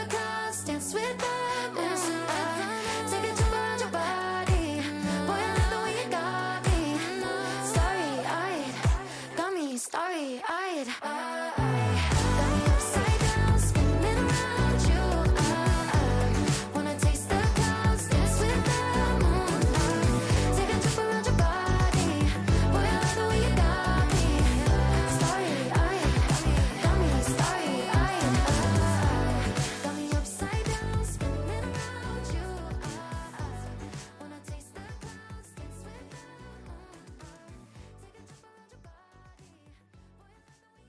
clouds, dance with the moon. Take a trip around your body. Boy, I love the way you got me. Starry-eyed, got me starry-eyed. Got me upside down, spinning around you. Wanna taste the clouds, dance with the moon. Take a trip around your body. Boy, I love the way you got me. Starry-eyed, got me starry-eyed. Got me upside down, spinning around you. Wanna taste the clouds, dance with the moon. Take a trip around your body. Boy, I love the way you got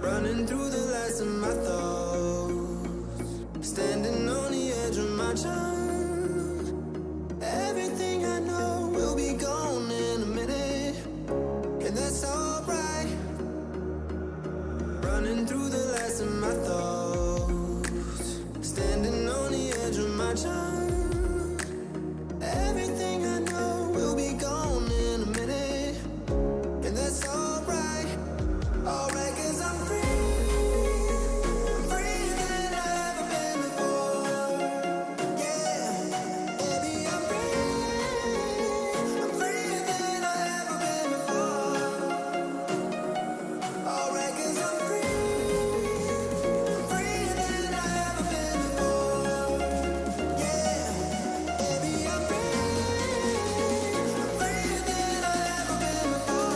Running through the last of my thoughts, standing on the edge of my time. Everything I know will be gone in a minute, and that's alright. Running through the last of my thoughts, standing on the edge of my time. Everything I know will be gone in a minute, and that's alright. Alright, 'cause I'm free. I'm freer than I've ever been before. Yeah, baby, I'm free. I'm freer than I've ever been before. Alright, 'cause I'm free. I'm freer than I've ever been before. Yeah, baby, I'm free. I'm freer than I've ever been before.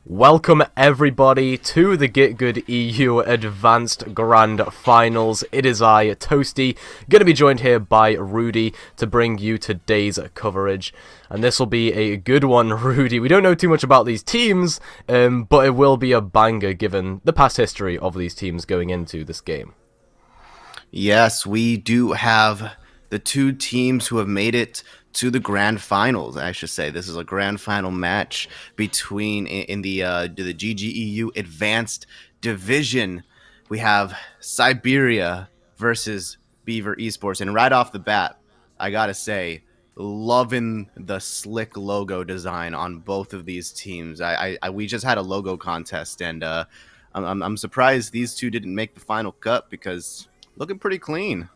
Welcome everybody to the GitGud EU Advanced Grand Finals. It is I, Toasty, going to be joined here by Rudy to bring you today's coverage. And this will be a good one, Rudy. We don't know too much about these teams, but it will be a banger given the past history of these teams going into this game. Yes, we do have the two teams who have made it to the grand finals. I should say this is a grand final match between in the GGEU Advanced Division. We have Siberia versus Beaver Esports, and right off the bat, I gotta say, loving the slick logo design on both of these teams. We just had a logo contest, and I'm surprised these two didn't make the final cut because looking pretty clean.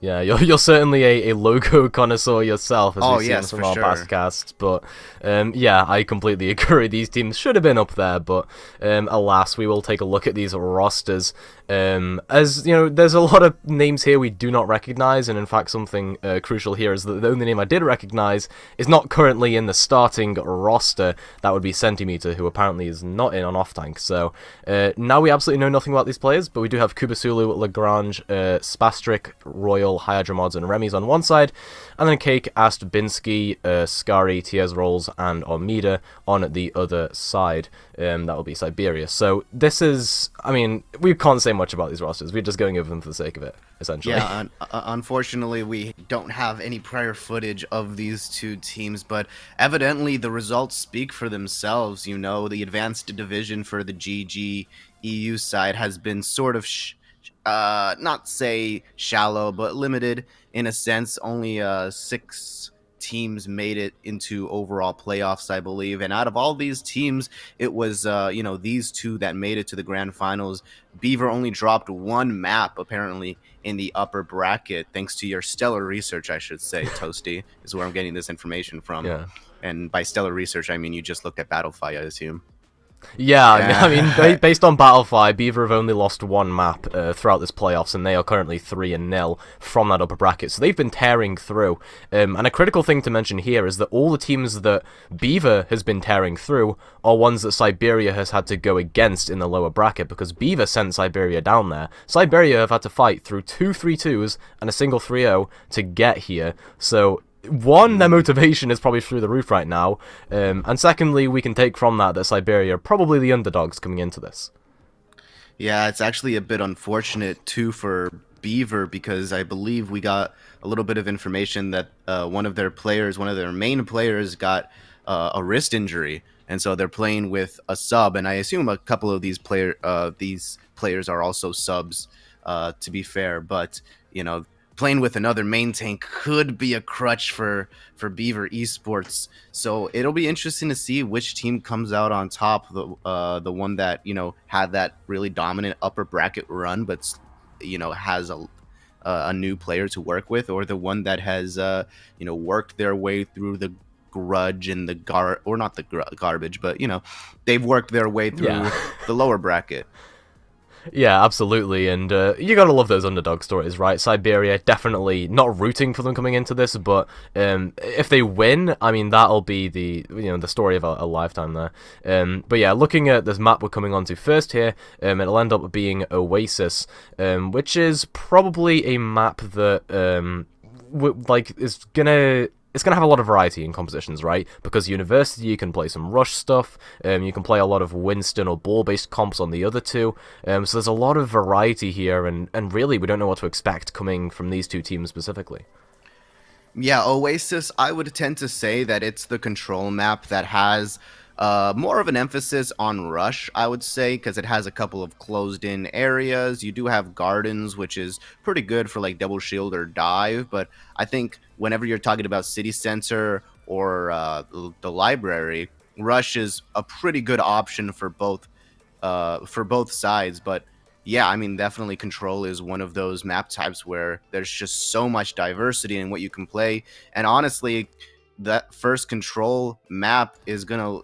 Yeah, you're certainly a logo connoisseur yourself, as we've seen from our past casts. But yeah, I completely agree. These teams should have been up there, but alas, we will take a look at these rosters. As you know, there's a lot of names here we do not recognize, and in fact, something crucial here is that the only name I did recognize is not currently in the starting roster. That would be Centimeter, who apparently is not in on off-tank. So now we absolutely know nothing about these players, but we do have Kubasulu, Lagrange, Spastric, Royal, Hydromods, and Remy's on one side, and then Cake, Ast, Binsky, Skari, Tiers Rolls, and Armida on the other side. That will be Siberia. So this is, I mean, we can't say much about these rosters. We're just going over them for the sake of it, essentially. Yeah, unfortunately, we don't have any prior footage of these two teams, but evidently the results speak for themselves. You know, the advanced division for the GG EU side has been sort of, not say shallow, but limited in a sense. Only 6 teams made it into overall playoffs, I believe, and out of all these teams, it was you know, these 2 that made it to the grand finals. Beaver only dropped 1 map apparently in the upper bracket, thanks to your stellar research, I should say. Toasty is where I'm getting this information from. Yeah. And by stellar research, I mean you just looked at Battlefy, I assume. Yeah, I mean, based on Battlefy, Beaver have only lost 1 map throughout this playoffs, and they are currently 3-0 from that upper bracket, so they've been tearing through. And a critical thing to mention here is that all the teams that Beaver has been tearing through are ones that Siberia has had to go against in the lower bracket, because Beaver sent Siberia down there. Siberia have had to fight through 2 3-2s and a single 3-0 to get here, so one, their motivation is probably through the roof right now, and secondly, we can take from that Siberia are probably the underdogs coming into this. Yeah, it's actually a bit unfortunate too for Beaver, because I believe we got a little bit of information that one of their main players got a wrist injury, and so they're playing with a sub, and I assume a couple of these players are also subs, to be fair, but you know, playing with another main tank could be a crutch for Beaver Esports. So it'll be interesting to see which team comes out on top. The one that, you know, had that really dominant upper bracket run, but you know, has a new player to work with, or the one that has you know, worked their way through the grudge and the garbage, but you know, they've worked their way through the lower bracket. Yeah, absolutely, and you gotta love those underdog stories, right? Siberia, definitely not rooting for them coming into this, but if they win, I mean, that'll be the story of a lifetime there. But yeah, looking at this map we're coming on to first here, it'll end up being Oasis, which is probably a map that it's going to have a lot of variety in compositions, right? Because University, you can play some Rush stuff, you can play a lot of Winston or ball-based comps on the other 2, so there's a lot of variety here, and really, we don't know what to expect coming from these 2 teams specifically. Yeah, Oasis, I would tend to say that it's the control map that has more of an emphasis on rush, I would say, because it has a couple of closed-in areas. You do have gardens, which is pretty good for like double shield or dive, but I think whenever you're talking about city center or the library, rush is a pretty good option for both sides. But yeah, I mean, definitely control is one of those map types where there's just so much diversity in what you can play, and honestly, that first control map is gonna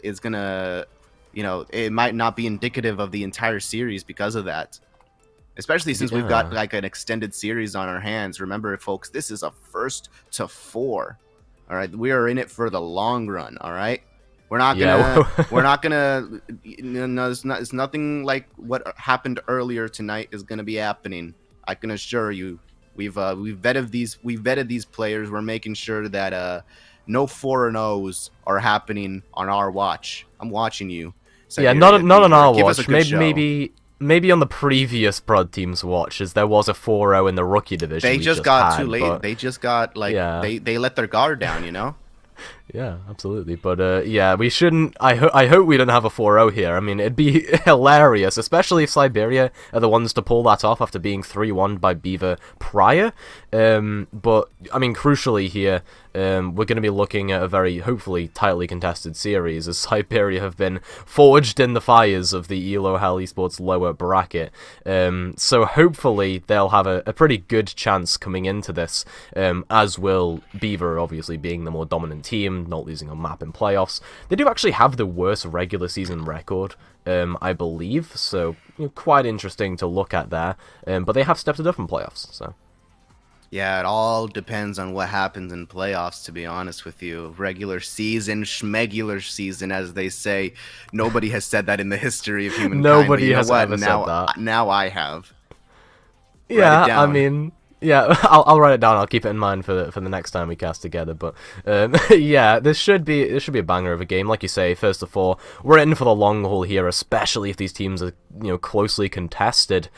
you know, it might not be indicative of the entire series because of that, especially since we've got like an extended series on our hands. Remember, folks, this is a 1st to 4. All right, we are in it for the long run. All right, we're not gonna it's nothing like what happened earlier tonight is gonna be happening. I can assure you. We've vetted these players. We're making sure that no 4-0s are happening on our watch. I'm watching you. Yeah, not on our watch. Maybe on the previous Prod team's watch, as there was a 4-0 in the rookie division. They just got too late. They just got like they let their guard down, you know. Yeah, absolutely. But yeah, we shouldn't. I hope we don't have a 4-0 here. I mean, it'd be hilarious, especially if Siberia are the ones to pull that off after being 3-1 by Beaver prior. But I mean, crucially here, we're going to be looking at a very, hopefully, tightly contested series, as Siberia have been forged in the fires of the ELO Hell Esports lower bracket. So hopefully they'll have a pretty good chance coming into this, as will Beaver, obviously being the more dominant team, not losing a map in playoffs. They do actually have the worst regular season record, I believe, so quite interesting to look at there. But they have stepped it up in playoffs, so... Yeah, it all depends on what happens in playoffs, to be honest with you. Regular season, schmegular season, as they say. Nobody has said that in the history of humankind. Nobody has ever said that. Now I have. Yeah, I mean... Yeah, I'll write it down. I'll keep it in mind for the next time we cast together. But yeah, this should be a banger of a game. Like you say, first of all, we're in for the long haul here, especially if these teams are closely contested,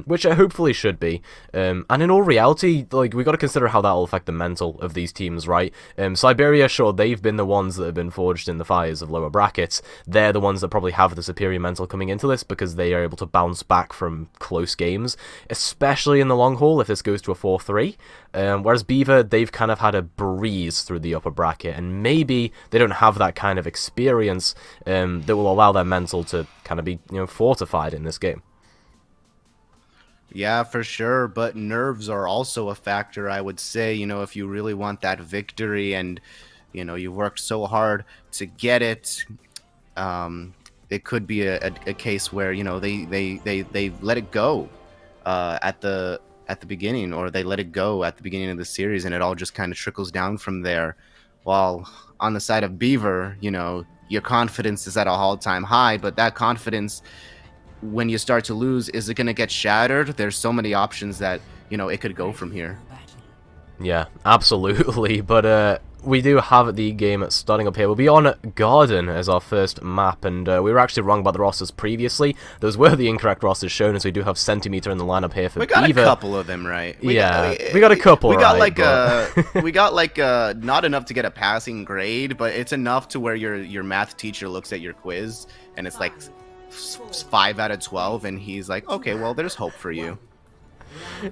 which it hopefully should be. And in all reality, like, we got to consider how that will affect the mental of these teams, right? Siberia, sure, they've been the ones that have been forged in the fires of lower brackets. They're the ones that probably have the superior mental coming into this because they are able to bounce back from close games, especially in the long haul if this goes to a 4-3. Whereas Beaver, they've kind of had a breeze through the upper bracket, and maybe they don't have that kind of experience that will allow their mental to kind of be fortified in this game. Yeah, for sure, but nerves are also a factor, I would say. If you really want that victory and you worked so hard to get it, it could be a case where they let it go at the beginning, or they let it go at the beginning of the series, and it all just kind of trickles down from there. While on the side of Beaver, your confidence is at an all-time high, but that confidence, when you start to lose, is it going to get shattered? There's so many options that it could go from here. Yeah, absolutely. But we do have the game starting up here. We'll be on Garden as our first map, and we were actually wrong about the rosters previously. Those were the incorrect rosters shown, as we do have Centimeter in the lineup here for Beaver. We got a couple of them right. We got a couple. We got right, we got like not enough to get a passing grade, but it's enough to where your math teacher looks at your quiz and it's like 5 out of 12, and he's like, okay, well, there's hope for you.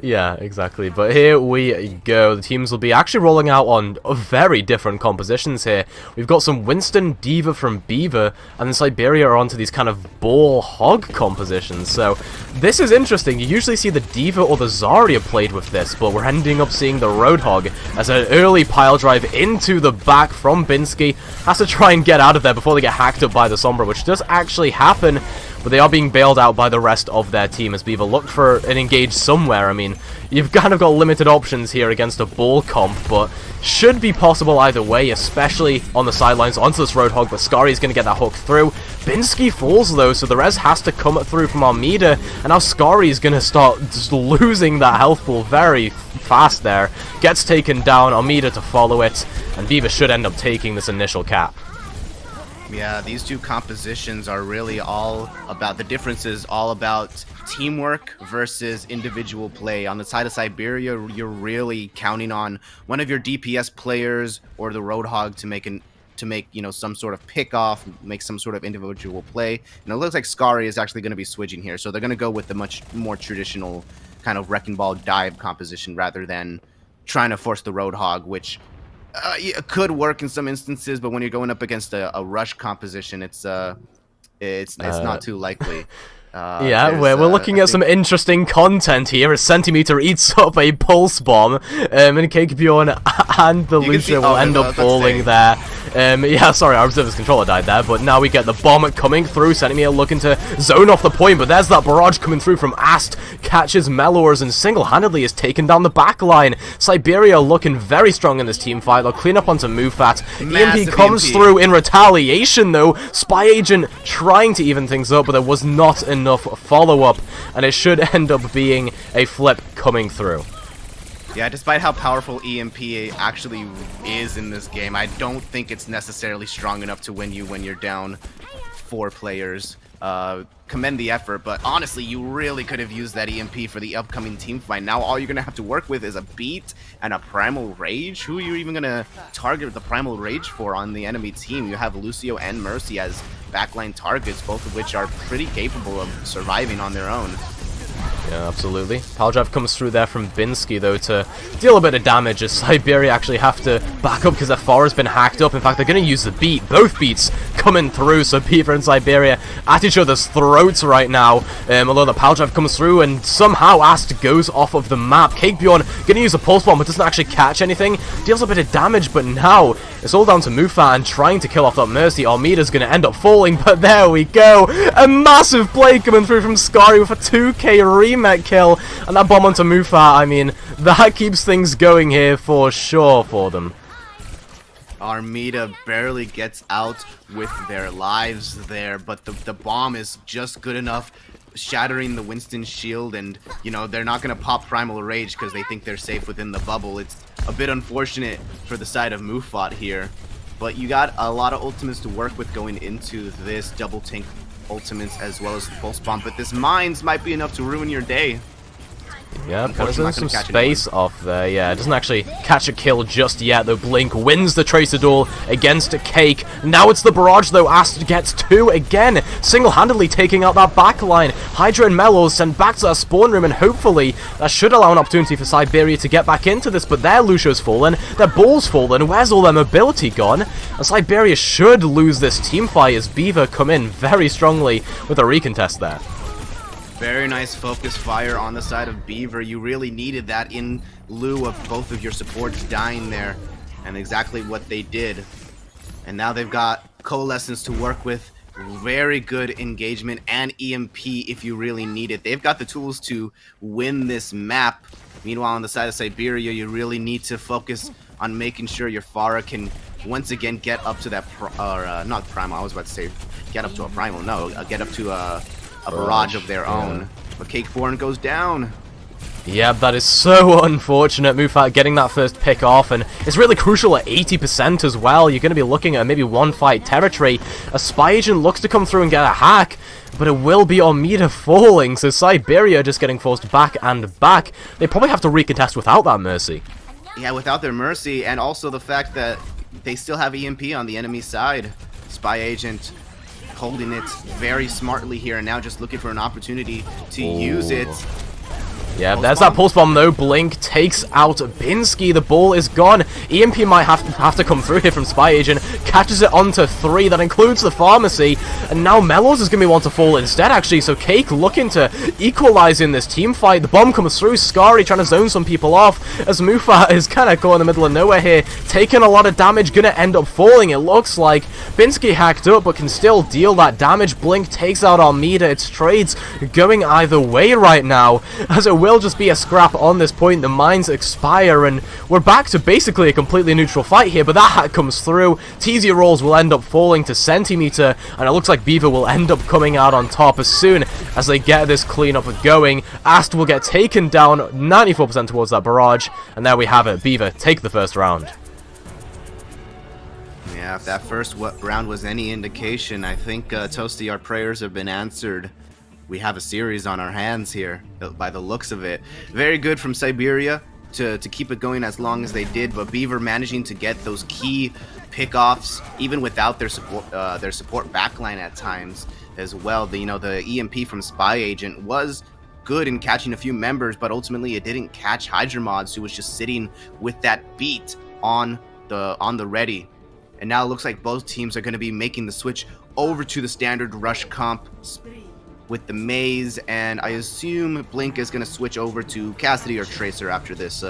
Yeah, exactly. But here we go. The teams will be actually rolling out on very different compositions here. We've got some Winston Diva from Beaver, and then Siberia are onto these kind of ball hog compositions. So this is interesting. You usually see the Diva or the Zarya played with this, but we're ending up seeing the Roadhog as an early pile drive into the back from Binsky. Has to try and get out of there before they get hacked up by the Sombra, which does actually happen. But they are being bailed out by the rest of their team as Beaver look for an engage somewhere. I mean, you've kind of got limited options here against a ball comp, but should be possible either way, especially on the sidelines onto this Roadhog, but Skari is going to get that hook through. Binsky falls though, so the res has to come through from Armida, and now Skari is going to start just losing that health pool very fast there. Gets taken down, Armida to follow it, and Beaver should end up taking this initial cap. Yeah, these two compositions are really all about, the differences all about teamwork versus individual play. On the side of Siberia, you're really counting on one of your DPS players or the Roadhog to make some sort of pick off, make some sort of individual play. And it looks like Skari is actually going to be switching here, so they're going to go with the much more traditional kind of wrecking ball dive composition rather than trying to force the Roadhog, which it could work in some instances, but when you're going up against a rush composition, it's not too likely. Yeah, we're looking at some interesting content here as Centimeter eats up a pulse bomb, and Cakebjorn and the Lucia will end up falling there. Yeah, sorry, our Observer's controller died there, but now we get the bomb coming through. Centimeter looking to zone off the point, but there's that barrage coming through from Ast, catches Melors, and single-handedly is taken down the back line. Siberia looking very strong in this team fight. They'll clean up onto Mufat. EMP comes through in retaliation, though. Spy Agent trying to even things up, but there was not enough follow-up, and it should end up being a flip coming through. Yeah, despite how powerful EMP actually is in this game, I don't think it's necessarily strong enough to win you when you're down 4 players. commend the effort, but honestly, you really could have used that EMP for the upcoming team fight. Now all you're gonna have to work with is a beat and a Primal Rage. Who are you even gonna target the Primal Rage for on the enemy team? You have Lucio and Mercy as backline targets, both of which are pretty capable of surviving on their own. Yeah, absolutely. Power Drive comes through there from Binsky, though, to deal a bit of damage as Siberia actually have to back up because their fore's been hacked up. In fact, they're going to use the beat. Both beats coming through, so Beaver and Siberia at each other's throats right now. Although the Power Drive comes through and somehow Ast goes off of the map. Cakebjorn going to use a Pulse Bomb, but doesn't actually catch anything. Deals a bit of damage, but now it's all down to Mufa and trying to kill off that Mercy. Almeida's going to end up falling, but there we go. A massive play coming through from Scary with a 2k remake kill. And that bomb onto Mufa, I mean, that keeps things going here for sure for them. Armida barely gets out with their lives there, but the bomb is just good enough, shattering the Winston shield, and, you know, they're not going to pop Primal Rage because they think they're safe within the bubble. It's a bit unfortunate for the side of Mufat here, but you got a lot of ultimates to work with going into this double tank ultimates as well as the Pulse Bomb, but this Mines might be enough to ruin your day. Yeah, there's some space off there. Yeah, it doesn't actually catch a kill just yet, though. Blink wins the Tracer duel against Cake. Now it's the Barrage, though. Ast gets 2 again, single-handedly taking out that backline. Hydra and Mellows sent back to that spawn room, and hopefully that should allow an opportunity for Siberia to get back into this, but their Lucio's fallen, their Ball's fallen. Where's all their mobility gone? And Siberia should lose this team fight as Beaver come in very strongly with a recontest there. Very nice focus fire on the side of Beaver. You really needed that in lieu of both of your supports dying there, and exactly what they did. And now they've got Coalescence to work with. Very good engagement and EMP if you really need it. They've got the tools to win this map. Meanwhile, on the side of Siberia, you really need to focus on making sure your Pharah can once again get up to that, not Primal, I was about to say get up to a Primal, no, get up to a barrage of their own. But Cakeborn goes down. Yeah, that is so unfortunate. Mufat getting that first pick off, and it's really crucial at 80% as well. You're going to be looking at maybe one fight territory. A Spy Agent looks to come through and get a hack, but it will be Armida falling, so Siberia just getting forced back and back. They probably have to recontest without that Mercy. Yeah, without their Mercy, and also the fact that they still have EMP on the enemy side. Spy Agent holding it very smartly here, and now just looking for an opportunity to use it. Yeah, there's that Pulse Bomb though. Blink takes out Binsky. The ball is gone. EMP might have to come through here from Spy Agent. Catches it onto 3. That includes the Pharmacy. And now Mellows is going to be one to fall instead, actually. So Cake looking to equalize in this team fight. The bomb comes through. Scary trying to zone some people off. As Mufa is kind of caught in the middle of nowhere here. Taking a lot of damage. Going to end up falling, it looks like. Binsky hacked up, but can still deal that damage. Blink takes out Almeida. It's trades going either way right now, as it will just be a scrap on this point. The mines expire, and we're back to basically a completely neutral fight here, but that hack comes through. Tizia rolls will end up falling to Centimeter, and it looks like Beaver will end up coming out on top as soon as they get this cleanup going. Ast will get taken down 94% towards that barrage, and there we have it. Beaver take the first round. Yeah, if that first round was any indication, I think, Toasty, our prayers have been answered. We have a series on our hands here, by the looks of it. Very good from Siberia to keep it going as long as they did, but Beaver managing to get those key pickoffs, even without their support backline at times as well. The EMP from Spy Agent was good in catching a few members, but ultimately it didn't catch Hydra Mods, who was just sitting with that beat on the ready. And now it looks like both teams are going to be making the switch over to the standard rush comp with the Maze, and I assume Blink is going to switch over to Cassidy or Tracer after this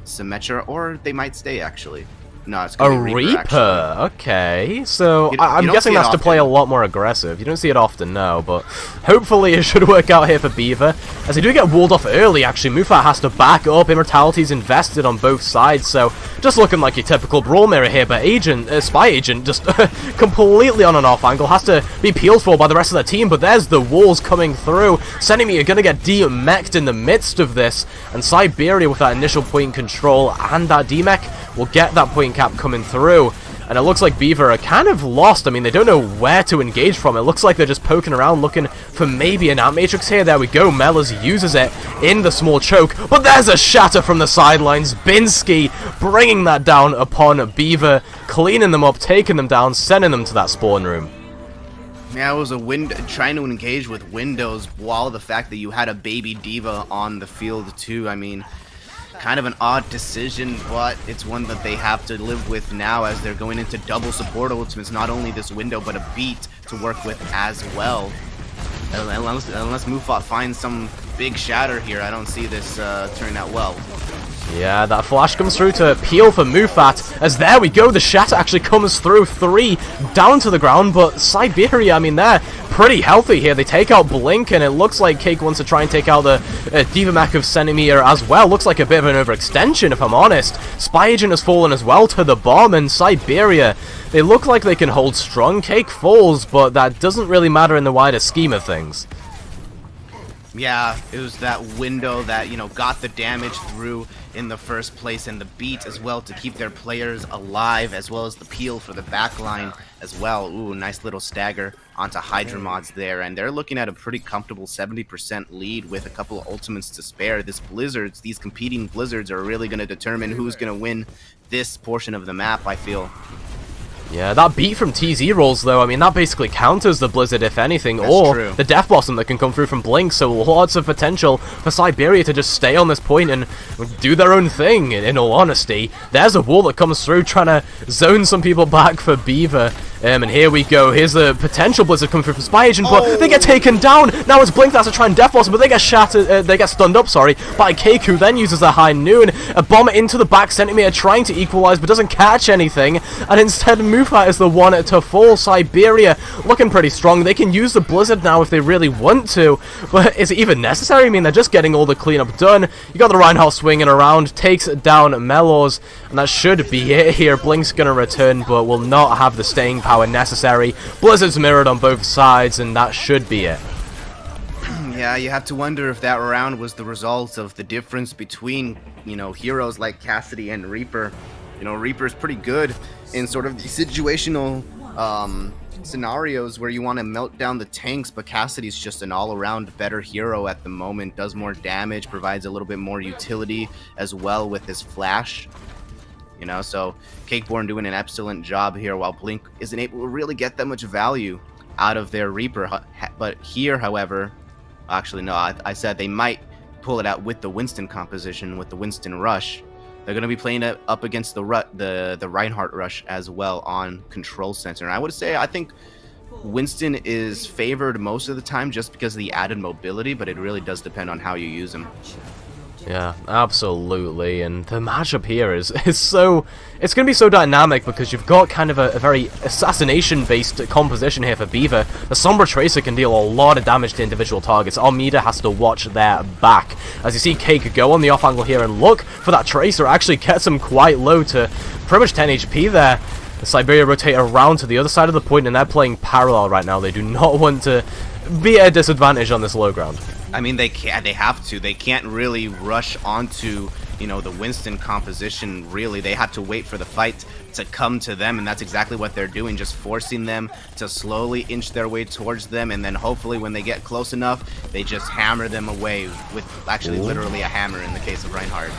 Symmetra, or they might stay, actually. No, it's going to be Reaper. Okay, so I'm guessing that's to play a lot more aggressive. You don't see it often, no, but hopefully it should work out here for Beaver. As they do get walled off early, actually, Mufat has to back up. Immortality's invested on both sides, so just looking like your typical brawl mirror here, but Spy Agent just completely on an off angle, has to be peeled for by the rest of the team, but there's the walls coming through. Centimeter going to get de-mech'd in the midst of this, and Siberia with that initial point control and that de-mech will get that point cap coming through. And it looks like Beaver are kind of lost. I mean, they don't know where to engage from. It looks like they're just poking around looking for maybe an out-matrix here. There we go. Mellors uses it in the small choke. But there's a shatter from the sidelines. Binsky bringing that down upon Beaver, cleaning them up, taking them down, sending them to that spawn room. Yeah, it was a trying to engage with Windows while the fact that you had a baby diva on the field too. I mean, kind of an odd decision, but it's one that they have to live with now as they're going into double support ultimates. Not only this window, but a beat to work with as well. Unless Mufat finds some big shatter here, I don't see this turning out well. Yeah, that flash comes through to peel for Mufat, as there we go, the shatter actually comes through, 3 down to the ground, but Siberia, I mean, they're pretty healthy here. They take out Blink, and it looks like Cake wants to try and take out the Diva Mech of Centimeter as well. Looks like a bit of an overextension, if I'm honest. Spy Agent has fallen as well to the bomb, and Siberia, they look like they can hold strong. Cake falls, but that doesn't really matter in the wider scheme of things. Yeah, it was that window that, you know, got the damage through in the first place, and the beat as well to keep their players alive, as well as the peel for the backline as well. Ooh, nice little stagger onto Hydra mods there, and they're looking at a pretty comfortable 70% lead with a couple of ultimates to spare. These competing blizzards are really going to determine who's going to win this portion of the map, I feel. Yeah, that beat from TZ rolls, though, I mean, that basically counters the Blizzard, if anything, That's or true. the Death Blossom that can come through from Blink, so lots of potential for Siberia to just stay on this point and do their own thing, in all honesty. There's a wall that comes through, trying to zone some people back for Beaver, and here we go. Here's the potential Blizzard coming through from Spy Agent, but they get taken down. Now it's Blink that has to try and Death Blossom, but they get shattered, they get stunned up, sorry, by Cake, who then uses a High Noon, a bomb into the back centimeter, trying to equalize, but doesn't catch anything, and instead Mufat is the one to fall. Siberia looking pretty strong. They can use the Blizzard now if they really want to, but is it even necessary? I mean, they're just getting all the cleanup done. You got the Reinhardt swinging around, takes down Mellors, and that should be it here. Blink's gonna return, but will not have the staying power necessary. Blizzard's mirrored on both sides, and that should be it. Yeah, you have to wonder if that round was the result of the difference between, you know, heroes like Cassidy and Reaper. You know, Reaper's pretty good in sort of the situational scenarios where you want to melt down the tanks, but Cassidy's just an all-around better hero at the moment. Does more damage, provides a little bit more utility as well with his flash. You know, so Cakeborn doing an excellent job here, while Blink isn't able to really get that much value out of their Reaper. But here, however, actually no, I said they might pull it out with the Winston composition, with the Winston Rush. They're going to be playing it up against the Reinhardt Rush as well on Control Center. And I would say I think Winston is favored most of the time just because of the added mobility, but it really does depend on how you use him. Yeah, absolutely, and the matchup here is so... It's going to be so dynamic because you've got kind of a very assassination-based composition here for Beaver. The Sombra Tracer can deal a lot of damage to individual targets. Armida has to watch their back. As you see Cake go on the off angle here and look for that Tracer, actually gets him quite low to pretty much 10 HP there. The Siberia rotate around to the other side of the point, and they're playing parallel right now. They do not want to be at a disadvantage on this low ground. I mean, they have to. They can't really rush onto, you know, the Winston composition, really. They have to wait for the fight to come to them, and that's exactly what they're doing, just forcing them to slowly inch their way towards them, and then hopefully when they get close enough, they just hammer them away with actually literally a hammer in the case of Reinhardt.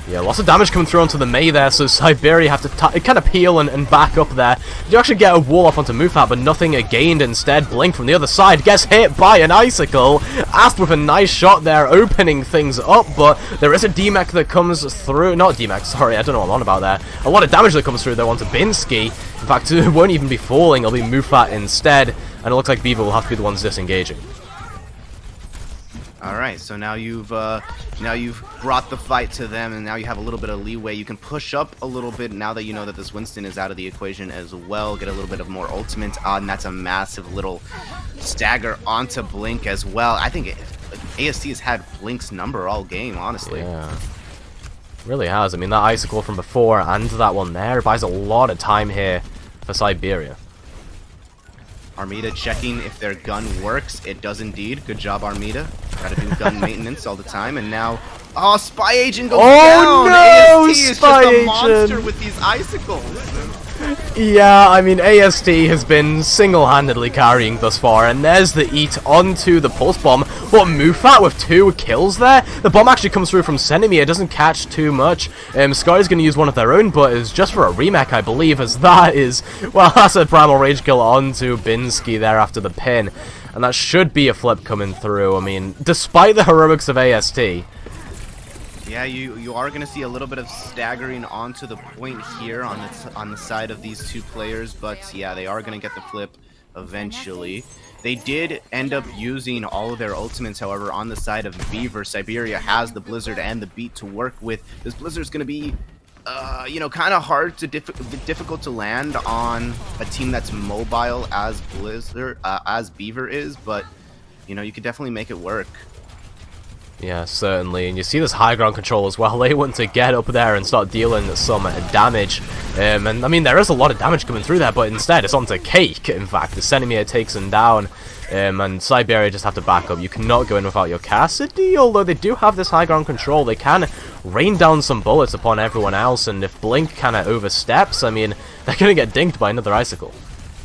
Yeah, lots of damage coming through onto the Mei there, so Siberia have to kind of peel and back up there. You actually get a wall off onto Mufat, but nothing gained instead. Blink from the other side gets hit by an icicle. Ast with a nice shot there, opening things up, but there is a D-Mech that comes through. Not D-Mech, sorry, I don't know what I'm on about there. A lot of damage that comes through though onto Binsky. In fact, it won't even be falling, it'll be Mufat instead, and it looks like Beaver will have to be the ones disengaging. Alright, so now you've brought the fight to them, and now you have a little bit of leeway. You can push up a little bit now that you know that this Winston is out of the equation as well. Get a little bit of more ultimate on. That's a massive little stagger onto Blink as well. I think AST has had Blink's number all game, honestly. Yeah, really has. I mean, that icicle from before and that one there buys a lot of time here for Siberia. Armida checking if their gun works. It does indeed. Good job, Armida. Gotta do gun maintenance all the time. And now, oh, Spy Agent goes down. No, AST is Spy just a Agent. monster with these icicles. Yeah, I mean, AST has been single-handedly carrying thus far, and there's the eat onto the pulse bomb. But Mufat with 2 kills there. The bomb actually comes through from Senemir, doesn't catch too much. Sky's going to use one of their own, but it's just for a remake, I believe, as that is, well, that's a Primal Rage kill onto Binsky there after the pin. And that should be a flip coming through. I mean, despite the heroics of AST. Yeah, you are going to see a little bit of staggering onto the point here on the side of these two players, but yeah, they are going to get the flip eventually. They did end up using all of their ultimates, however, on the side of Beaver. Siberia has the Blizzard and the Beat to work with. This Blizzard's going to be, you know, kind of hard to difficult to land on a team that's mobile as as Beaver is, but you know, you could definitely make it work. Yeah, certainly, and you see this high ground control as well. They want to get up there and start dealing some damage. And I mean, there is a lot of damage coming through there, but instead it's onto Cake, in fact. The Senemir takes him down, and Siberia just have to back up. You cannot go in without your Cassidy, although they do have this high ground control. They can rain down some bullets upon everyone else, and if Blink kind of oversteps, I mean, they're going to get dinked by another Icicle.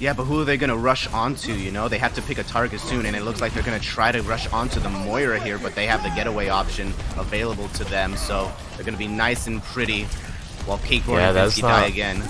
Yeah, but who are they going to rush onto, you know? They have to pick a target soon, and it looks like they're going to try to rush onto the Moira here, but they have the getaway option available to them, so they're going to be nice and pretty while Cake and Vinsky die again.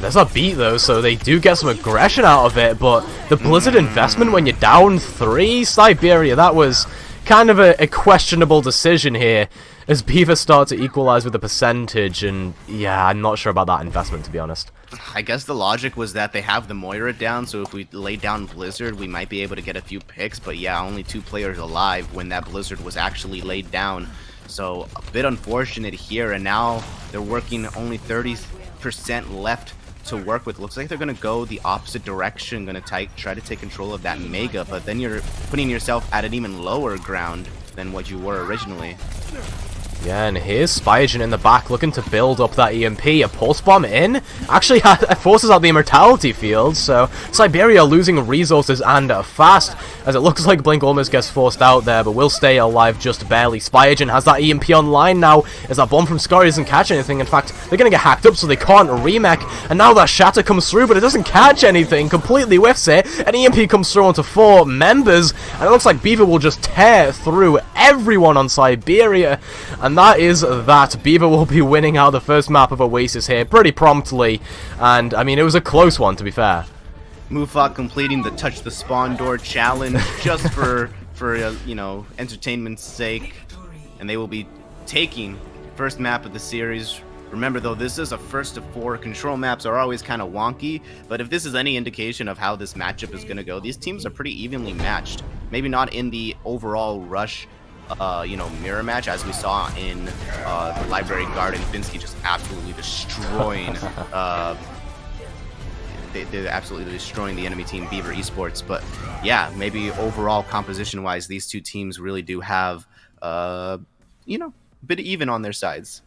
There's a beat, though, so they do get some aggression out of it, but the Blizzard investment when you're down 3, Siberia, that was kind of a questionable decision here, as Beaver start to equalize with the percentage, and yeah, I'm not sure about that investment, to be honest. I guess the logic was that they have the Moira down, so if we lay down Blizzard, we might be able to get a few picks, but yeah, only 2 players alive when that Blizzard was actually laid down. So a bit unfortunate here, and now they're working only 30% left to work with. Looks like they're going to go the opposite direction, going to try to take control of that Mega, but then you're putting yourself at an even lower ground than what you were originally. Yeah, and here's Spygen in the back looking to build up that EMP. A pulse bomb in actually forces out the immortality field, so Siberia losing resources and fast, as it looks like Blink almost gets forced out there, but will stay alive just barely. Spygen has that EMP online now, as that bomb from Scurry doesn't catch anything. In fact, they're going to get hacked up so they can't remech, and now that Shatter comes through, but it doesn't catch anything, completely whiffs it, and EMP comes through onto 4 members, and it looks like Beaver will just tear through everyone on Siberia, and that is that. Beaver will be winning out the first map of Oasis here pretty promptly, and I mean, it was a close one, to be fair. Mufat completing the touch the spawn door challenge just for you know, entertainment's sake, and they will be taking first map of the series. Remember though, this is a first of 4. Control maps are always kind of wonky, but if this is any indication of how this matchup is going to go, these teams are pretty evenly matched. Maybe not in the overall rush you know, mirror match as we saw in the Library Garden. Vinsky just absolutely destroying they're absolutely destroying the enemy team, Beaver Esports. But yeah, maybe overall composition wise, these two teams really do have you know, a bit even on their sides.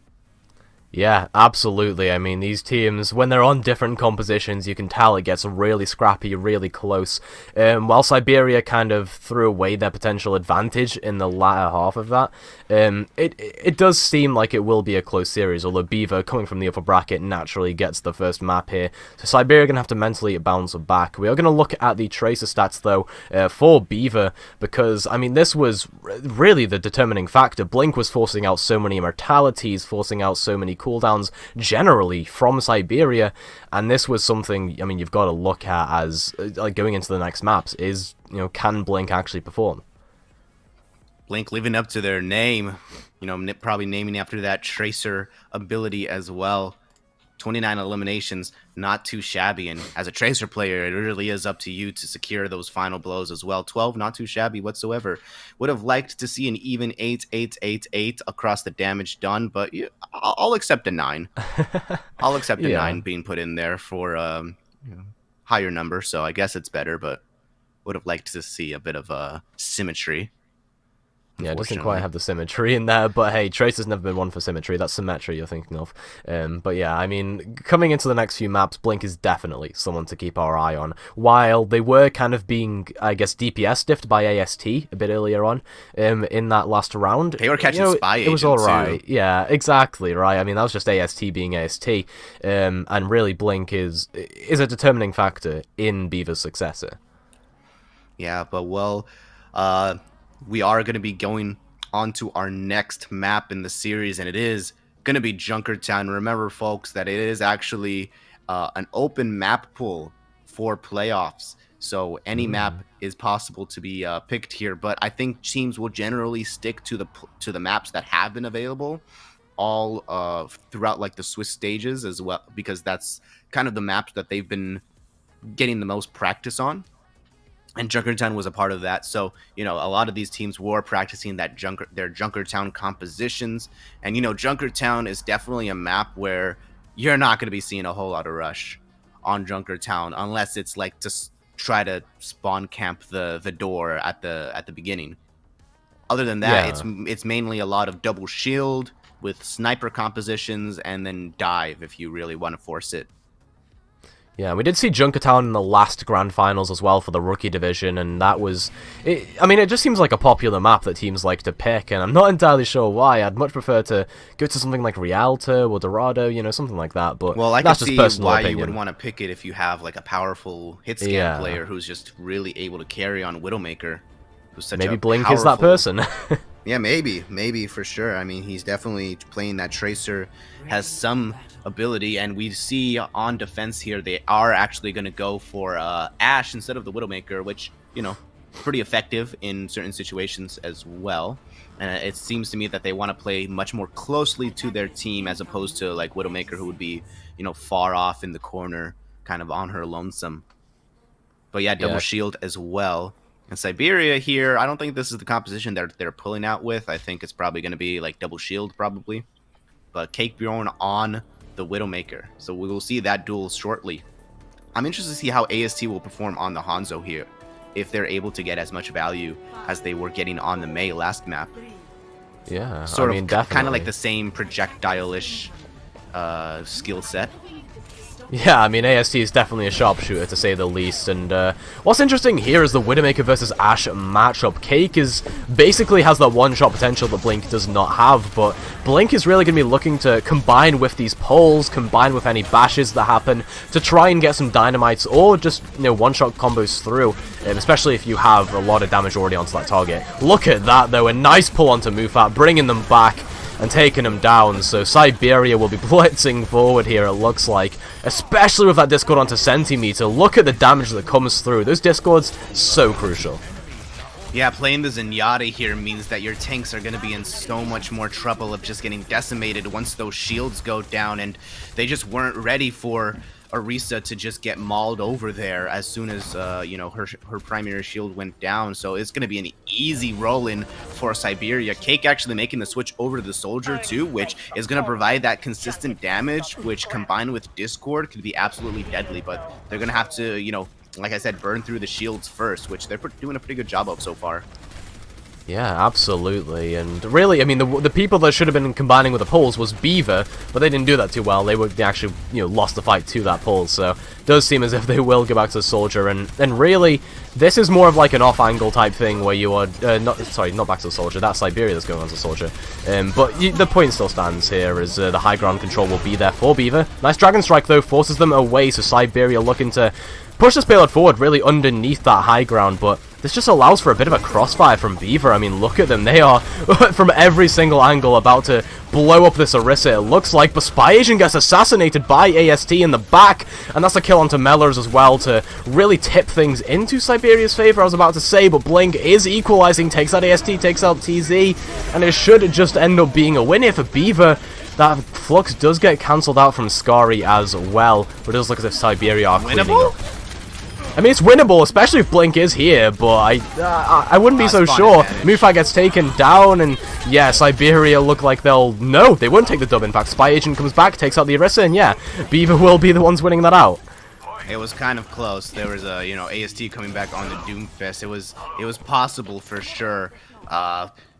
Yeah, absolutely. I mean, these teams, when they're on different compositions, you can tell it gets really scrappy, really close. While Siberia kind of threw away their potential advantage in the latter half of that, it does seem like it will be a close series, although Beaver, coming from the upper bracket, naturally gets the first map here. So Siberia are going to have to mentally bounce back. We are going to look at the Tracer stats, though, for Beaver, because, I mean, this was really the determining factor. Blink was forcing out so many immortalities, forcing out so many cooldowns generally from Siberia, and this was something, I mean, you've got to look at as like going into the next maps is, you know, can Blink actually perform? Blink living up to their name, you know, probably naming after that Tracer ability as well. 29 eliminations, not too shabby, and as a Tracer player, it really is up to you to secure those final blows as well. 12, not too shabby whatsoever. Would have liked to see an even 8 across the damage done, but yeah, I'll accept a 9. I'll accept a 9 being put in there for you know, higher number, so I guess it's better, but would have liked to see a bit of symmetry. Yeah, it doesn't quite have the symmetry in there, but hey, Tracer's never been one for symmetry. That's symmetry you're thinking of. But yeah, I mean, coming into the next few maps, Blink is definitely someone to keep our eye on. While they were kind of being, I guess, DPS diffed by AST a bit earlier on in that last round. They were catching Spy Agent, it was alright. Yeah, exactly, right? I mean, that was just AST being AST. And really, Blink is a determining factor in Beaver's successor. Yeah, but well, we are going to be going on to our next map in the series, and it is going to be Junkertown. Remember, folks, that it is actually an open map pool for playoffs, so any map is possible to be picked here. But I think teams will generally stick to the maps that have been available all throughout like the Swiss stages as well, because that's kind of the maps that they've been getting the most practice on. And Junkertown was a part of that. So, you know, a lot of these teams were practicing their Junkertown compositions. And, you know, Junkertown is definitely a map where you're not going to be seeing a whole lot of rush on Junkertown unless it's like to try to spawn camp the door at the beginning. Other than that, it's mainly a lot of double shield with sniper compositions and then dive if you really want to force it. Yeah, we did see Junkertown in the last Grand Finals as well for the Rookie Division, and that was... I mean, it just seems like a popular map that teams like to pick, and I'm not entirely sure why. I'd much prefer to go to something like Rialto or Dorado, you know, something like that, but well, I that's can just see personal why opinion. you would want to pick it if you have, like, a powerful hit-scan player who's just really able to carry on Widowmaker. Who's such Maybe a Blink powerful... is that person. Yeah, maybe for sure. I mean, he's definitely playing that Tracer, has some ability, and we see on defense here they are actually going to go for Ashe instead of the Widowmaker, which, you know, pretty effective in certain situations as well. And it seems to me that they want to play much more closely to their team as opposed to like Widowmaker, who would be, you know, far off in the corner, kind of on her lonesome. But yeah, double shield as well. And Siberia here, I don't think this is the composition they're pulling out with. I think it's probably going to be like double shield probably. But Cakebjorn on the Widowmaker. So we will see that duel shortly. I'm interested to see how AST will perform on the Hanzo here, if they're able to get as much value as they were getting on the Mei last map. Yeah, sort I mean, of kind of like the same projectile-ish skill set. Yeah, I mean, AST is definitely a sharpshooter, to say the least, and what's interesting here is the Widowmaker versus Ashe matchup. Cake basically has that one-shot potential that Blink does not have, but Blink is really going to be looking to combine with these poles, combine with any bashes that happen, to try and get some dynamites, or just, you know, one-shot combos through, especially if you have a lot of damage already onto that target. Look at that, though, a nice pull onto Mufat, bringing them back and taking him down. So Siberia will be blitzing forward here, it looks like, especially with that Discord onto Centimeter. Look at the damage that comes through. Those Discords, so crucial. Yeah, playing the Zenyatta here means that your tanks are going to be in so much more trouble of just getting decimated once those shields go down, and they just weren't ready for Orisa to just get mauled over there as soon as you know, her primary shield went down. So it's going to be an easy roll-in for Siberia. Cake actually making the switch over to the Soldier too, which is going to provide that consistent damage, which combined with Discord could be absolutely deadly. But they're going to have to, you know, like I said, burn through the shields first, which they're doing a pretty good job of so far. Yeah, absolutely, and really, I mean, the people that should have been combining with the poles was Beaver, but they didn't do that too well. They actually, you know, lost the fight to that pole, so it does seem as if they will go back to the Soldier, and really, this is more of like an off-angle type thing where you are, not back to the Soldier, that's Siberia that's going on to the Soldier, but the point still stands here, as the high ground control will be there for Beaver. Nice Dragon Strike, though, forces them away, so Siberia looking to push this payload forward really underneath that high ground, but this just allows for a bit of a crossfire from Beaver. I mean, look at them. They are, from every single angle, about to blow up this Orisa, it looks like, but Spy Agent gets assassinated by AST in the back, and that's a kill onto Mellors as well to really tip things into Siberia's favor, I was about to say, but Blink is equalizing, takes out AST, takes out TZ, and it should just end up being a win here for Beaver. That Flux does get cancelled out from Scary as well, but it does look as if Siberia are cleaning up. I mean, it's winnable, especially if Blink is here, but I wouldn't be so sure. Mufat gets taken down, and yeah, Siberia look like they'll... No, they won't take the dub. In fact, Spy Agent comes back, takes out the Orisa, and yeah, Beaver will be the ones winning that out. It was kind of close. There was a, you know, AST coming back on the Doomfist. It was possible for sure.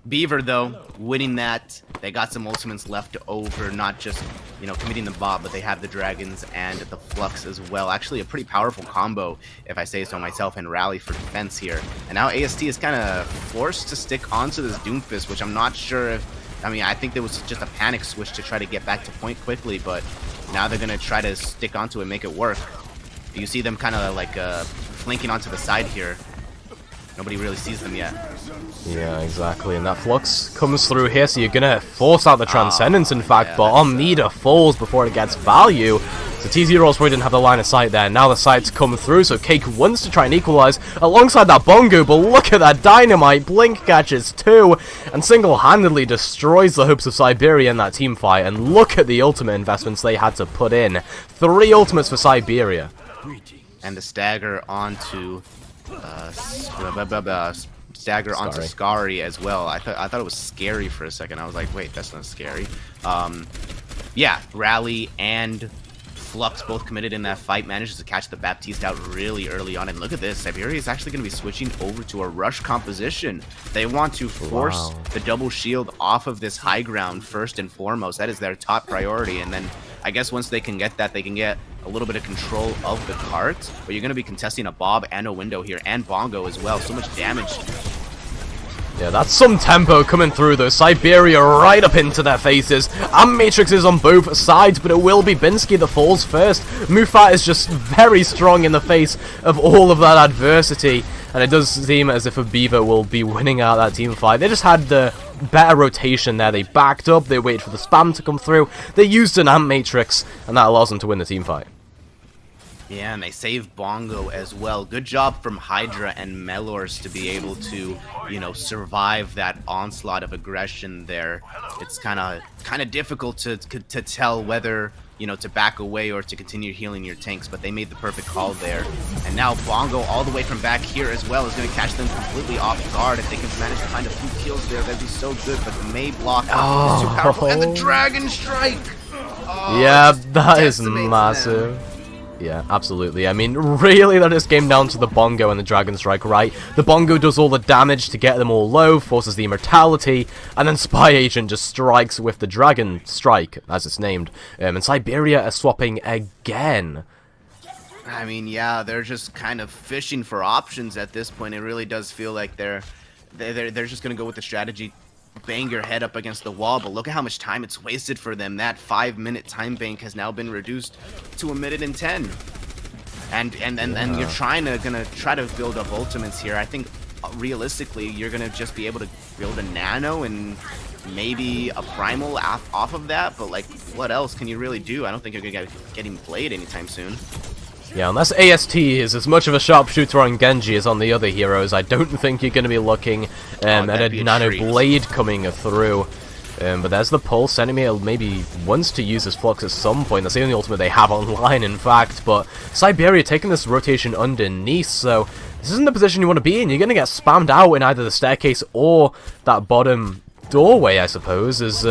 Beaver, though, winning that. They got some ultimates left over, not just, you know, committing the bot, but they have the dragons and the flux as well. Actually, a pretty powerful combo, if I say so myself, and rally for defense here. And now AST is kind of forced to stick onto this Doomfist, which I'm not sure if... I mean, I think there was just a panic switch to try to get back to point quickly, but now they're going to try to stick onto it and make it work. You see them kind of like flanking onto the side here. Nobody really sees them yet. Yeah, exactly. And that flux comes through here, so you're gonna force out the Transcendence, in fact, yeah, but Omnida falls before it gets value. So TZ Rolls probably didn't have the line of sight there. Now the sight's come through, so Cake wants to try and equalize alongside that Bongo, but look at that Dynamite. Blink catches 2 and single-handedly destroys the hopes of Siberia in that team fight. And look at the ultimate investments they had to put in. 3 ultimates for Siberia. And the stagger onto... stagger onto Scary as well. I thought it was scary for a second. I was like, wait, that's not scary. Yeah, Rally and Flux both committed in that fight, manages to catch the Baptiste out really early on. And look at this, Siberia is actually going to be switching over to a rush composition. They want to force the double shield off of this high ground first and foremost. That is their top priority. And then I guess once they can get that, they can get a little bit of control of the cart, but you're going to be contesting a Bob and a window here, and Bongo as well. So much damage. Yeah, that's some tempo coming through though. Siberia right up into their faces. And Matrix is on both sides, but it will be Binsky that falls first. Mufat is just very strong in the face of all of that adversity, and it does seem as if a Beaver will be winning out that team fight. They just had the better rotation there. They backed up, they waited for the spam to come through, they used an Ant Matrix, and that allows them to win the team fight. Yeah, and they save Bongo as well. Good job from Hydra and Melors to be able to, you know, survive that onslaught of aggression there. It's kind of difficult to tell whether, you know, to back away or to continue healing your tanks, but they made the perfect call there. And now Bongo all the way from back here as well is going to catch them completely off guard. If they can manage to find a few kills there, that'd be so good, but the May block is too powerful. And the Dragon Strike! Oh, yeah, that is massive. Them. Yeah, absolutely. I mean, really, that just came down to the Bongo and the Dragon Strike, right? The Bongo does all the damage to get them all low, forces the immortality, and then Spy Agent just strikes with the Dragon Strike, as it's named. And Siberia are swapping again. I mean, yeah, they're just kind of fishing for options at this point. It really does feel like they're just going to go with the strategy, bang your head up against the wall, but look at how much time it's wasted for them. That 5-minute time bank has now been reduced to 1 minute and 10. And you're gonna try to build up ultimates here. I think realistically you're gonna just be able to build a nano and maybe a primal off of that, but like, what else can you really do? I don't think you're gonna get getting played anytime soon. Yeah, unless AST is as much of a sharpshooter on Genji as on the other heroes, I don't think you're going to be looking at a Nano Blade coming through. But there's the Pulse. Enemy maybe wants to use his Flux at some point. That's the only ultimate they have online, in fact. But Siberia taking this rotation underneath, so this isn't the position you want to be in. You're going to get spammed out in either the staircase or that bottom doorway, I suppose, as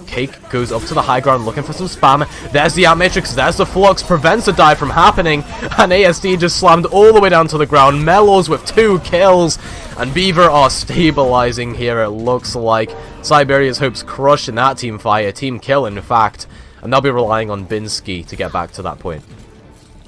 Cake goes up to the high ground looking for some spam. There's the Ant Matrix, there's the Flux, prevents a dive from happening, and ASD just slammed all the way down to the ground. Mellows with 2 kills, and Beaver are stabilizing here, it looks like. Siberia's hopes crushed in that team fight, a team kill in fact, and they'll be relying on Binsky to get back to that point.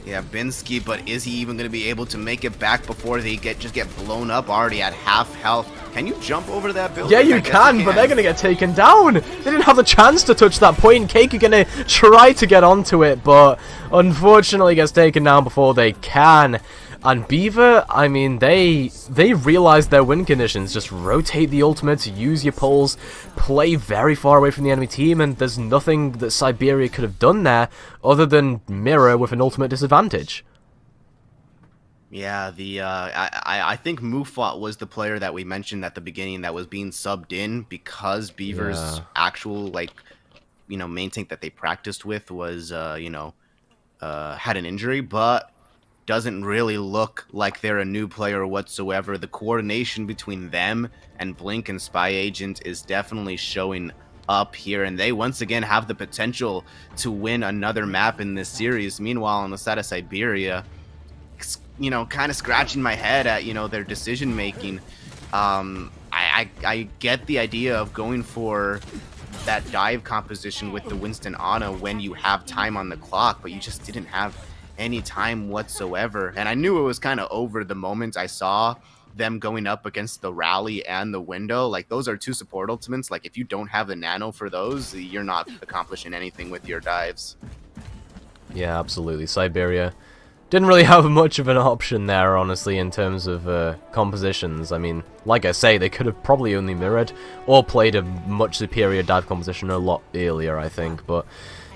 Yeah, Binsky, but is he even going to be able to make it back before they just get blown up already at half health? Can you jump over that building? Yeah, you can, but they're going to get taken down. They didn't have the chance to touch that point. Cake are going to try to get onto it, but unfortunately gets taken down before they can. And Beaver, I mean, they realize their win conditions. Just rotate the ultimates, use your pulls, play very far away from the enemy team, and there's nothing that Siberia could have done there other than mirror with an ultimate disadvantage. Yeah, I think Mufat was the player that we mentioned at the beginning that was being subbed in because Beaver's actual, like, you know, main tank that they practiced with was, had an injury, but doesn't really look like they're a new player whatsoever. The coordination between them and Blink and Spy Agent is definitely showing up here, and they once again have the potential to win another map in this series. Meanwhile, on the side of Siberia, you know, kind of scratching my head at, you know, their decision making. I get the idea of going for that dive composition with the Winston Ana when you have time on the clock, but you just didn't have any time whatsoever. And I knew it was kind of over the moment I saw them going up against the rally and the window. Like, those are two support ultimates. Like, if you don't have the nano for those, you're not accomplishing anything with your dives. Yeah, absolutely. Siberia didn't really have much of an option there, honestly, in terms of compositions. I mean, like I say, they could have probably only mirrored or played a much superior dive composition a lot earlier, I think. But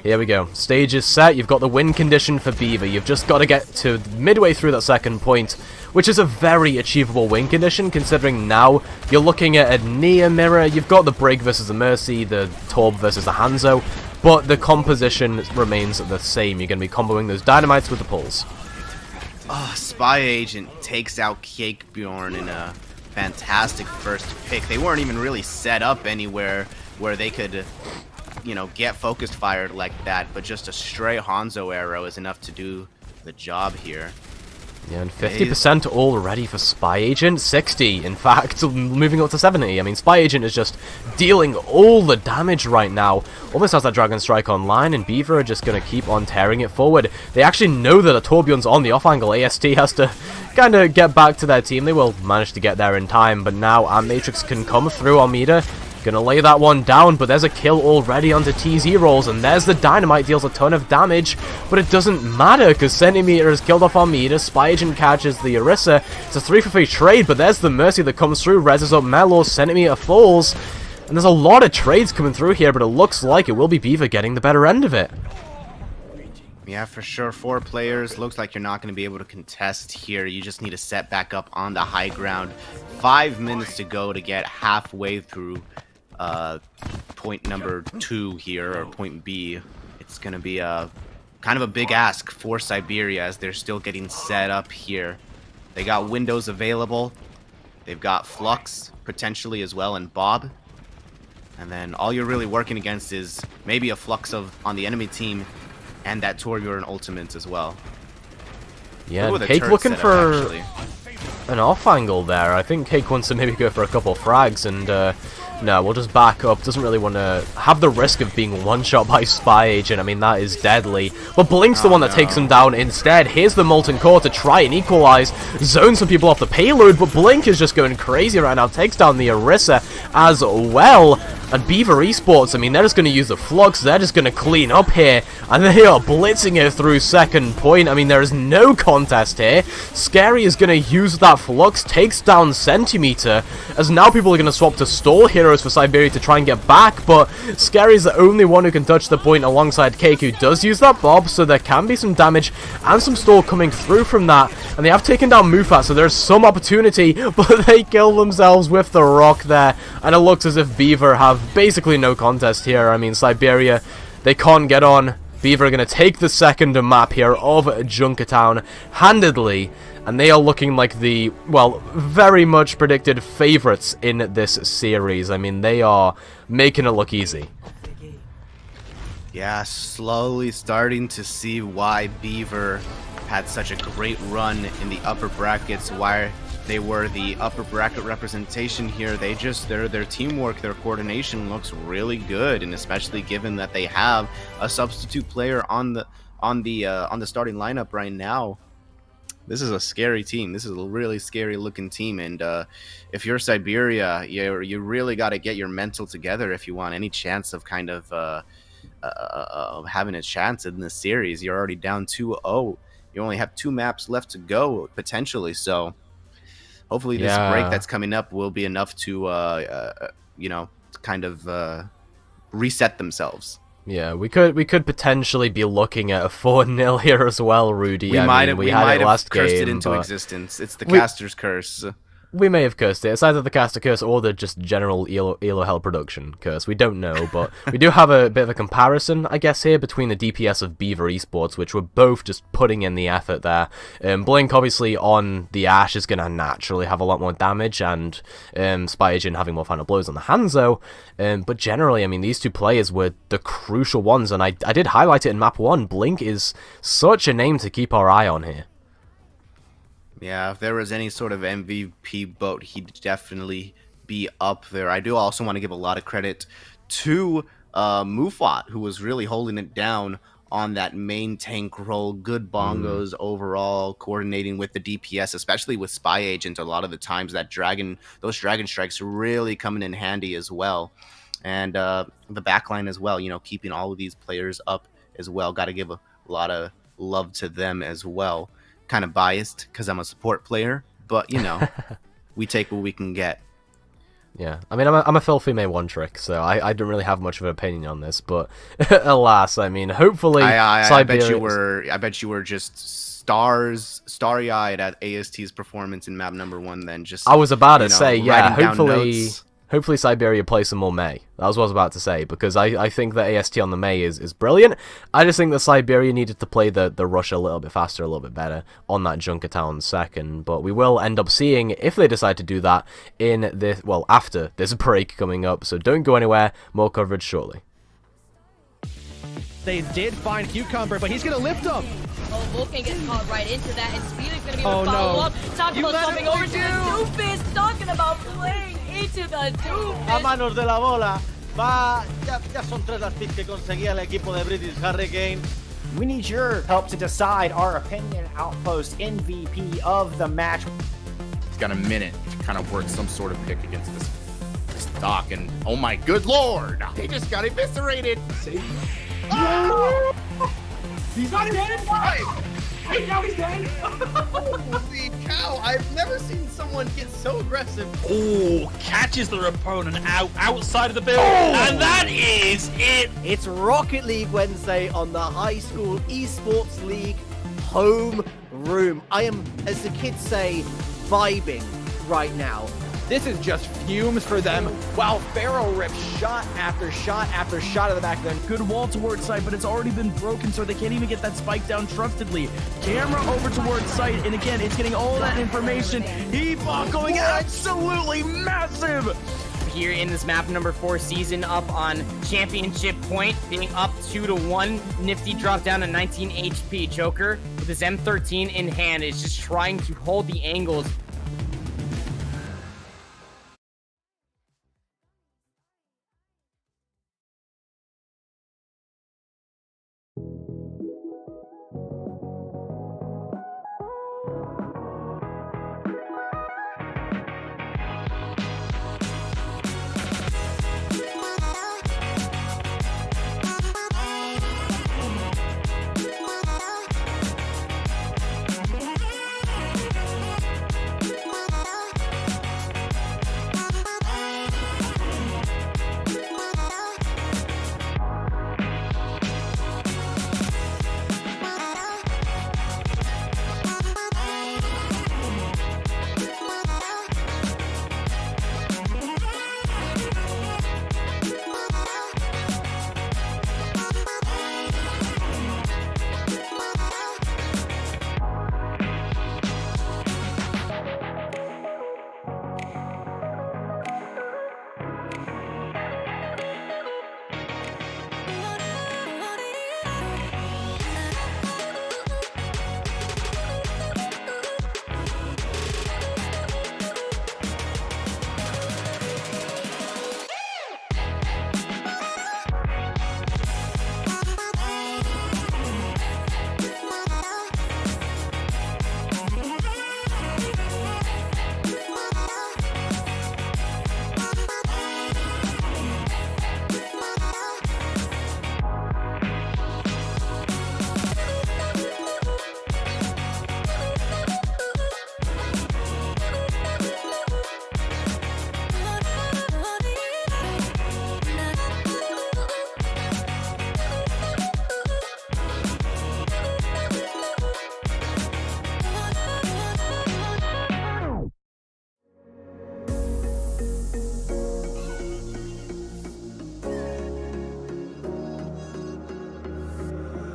here we go. Stage is set. You've got the win condition for Beaver. You've just got to get to midway through that second point, which is a very achievable win condition, considering now you're looking at a near mirror. You've got the Brig versus the Mercy, the Torb versus the Hanzo, but the composition remains the same. You're going to be comboing those dynamites with the pulls. Oh, Spy Agent takes out Cakebjorn in a fantastic first pick. They weren't even really set up anywhere where they could, you know, get focused fired like that, but just a stray Hanzo arrow is enough to do the job here. Yeah, and 50% already for Spy Agent, 60 in fact, moving up to 70. I mean, Spy Agent is just dealing all the damage right now. Almost has that Dragon Strike online, and Beaver are just going to keep on tearing it forward. They actually know that a Torbjorn's on the off angle. AST has to kind of get back to their team. They will manage to get there in time, but now Matrix can come through Armida. Gonna lay that one down, but there's a kill already onto TZ rolls, and there's the dynamite, deals a ton of damage, but it doesn't matter because Centimeter has killed off Armida. Spy Agent catches the Orisa. It's a 3-for-3 trade, but there's the Mercy that comes through, reses up Melor, Centimeter falls, and there's a lot of trades coming through here, but it looks like it will be Beaver getting the better end of it. Yeah, for sure. 4 players. Looks like you're not going to be able to contest here. You just need to set back up on the high ground. 5 minutes to go to get halfway through point number 2 here, or point B. It's gonna be a kind of a big ask for Siberia as they're still getting set up here. They got windows available, they've got Flux potentially as well, and Bob, and then all you're really working against is maybe a Flux on the enemy team and that Torbjorn ultimate as well. Yeah, and Cake looking for an off angle there. I think Cake wants to maybe go for a couple frags, and no, we'll just back up. Doesn't really want to have the risk of being one-shot by Spy Agent. I mean, that is deadly. But Blink's the one that takes him down instead. Here's the Molten Core to try and equalize, zone some people off the payload, but Blink is just going crazy right now. Takes down the Orisa as well. And Beaver Esports, I mean, they're just going to use the Flux. They're just going to clean up here. And they are blitzing it through second point. I mean, there is no contest here. Scary is going to use that Flux. Takes down Centimeter. As now people are going to swap to stall heroes for Siberia to try and get back. But Scary is the only one who can touch the point alongside Cake, who does use that Bob. So there can be some damage and some stall coming through from that. And they have taken down Mufat, so there's some opportunity. But they kill themselves with the rock there. And it looks as if Beaver have basically no contest here. I mean, Siberia, they can't get on. Beaver are going to take the second map here of Junkertown handedly, and they are looking like the, well, very much predicted favorites in this series. I mean, they are making it look easy. Yeah, slowly starting to see why Beaver had such a great run in the upper brackets, why they were the upper bracket representation here. They just, their teamwork, their coordination looks really good, and especially given that they have a substitute player on the starting lineup right now. This is a scary team. This is a really scary looking team, and if you're Siberia, you really got to get your mental together if you want any chance of kind of having a chance in this series. You're already down 2-0. You only have 2 maps left to go potentially, so hopefully this break that's coming up will be enough to, you know, kind of reset themselves. Yeah, we could potentially be looking at a 4-0 here as well, Rudy. We might have last cursed game, it into existence. It's the caster's curse. We may have cursed it. It's either the caster curse or the just general Elo Hell production curse. We don't know, but we do have a bit of a comparison, I guess, here between the DPS of Beaver Esports, which were both just putting in the effort there. Blink, obviously, on the Ashe is going to naturally have a lot more damage, and Spy Agent having more final blows on the Hanzo. But generally, I mean, these two players were the crucial ones, and I did highlight it in map 1. Blink is such a name to keep our eye on here. Yeah, if there was any sort of MVP boat, he'd definitely be up there. I do also want to give a lot of credit to Mufat, who was really holding it down on that main tank role. Good bongos overall, coordinating with the DPS, especially with Spy Agent. A lot of the times those dragon strikes really coming in handy as well. And the backline as well, keeping all of these players up as well. Got to give a lot of love to them as well. Kind of biased because I'm a support player, but we take what we can get. Yeah, I mean, I'm a filthy main one trick, so I don't really have much of an opinion on this, but alas, I mean, hopefully, I bet you were just starry-eyed at AST's performance in map number 1. Then just I was about to say, yeah, writing down notes. Hopefully Siberia plays some more May. That was what I was about to say, because I think that AST on the May is brilliant. I just think that Siberia needed to play the rush a little bit faster, a little bit better on that Junkertown second. But we will end up seeing if they decide to do that after this break coming up. So don't go anywhere. More coverage shortly. They did find Cucumber, but he's going to lift him. Oh, Vulcan gets caught right into that, and Speed is going to be able to follow up. Talking about jumping over to the Doofus, talking about playing into the Doofus. A manos de la bola, ya son 3 las picks que conseguía el equipo de British Hurricane. We need your help to decide our opinion outpost MVP of the match. He's got a minute to kind of work some sort of pick against this Doc, and oh my good lord, they just got eviscerated. Oh! He's not dead! Hey, now he's dead! Holy cow, I've never seen someone get so aggressive. Oh, catches their opponent outside of the building, and that is it! It's Rocket League Wednesday on the High School Esports League home room. I am, as the kids say, vibing right now. This is just fumes for them, while Pharaoh rips shot after shot after shot of the back of them. Good wall towards site, but it's already been broken, so they can't even get that spike down trustedly. Camera over towards site, and again, it's getting all that information. Hebot going absolutely massive! Here in this map number 4 season, up on championship point, being up 2-1. Nifty dropped down to 19 HP. Joker with his M13 in hand is just trying to hold the angles.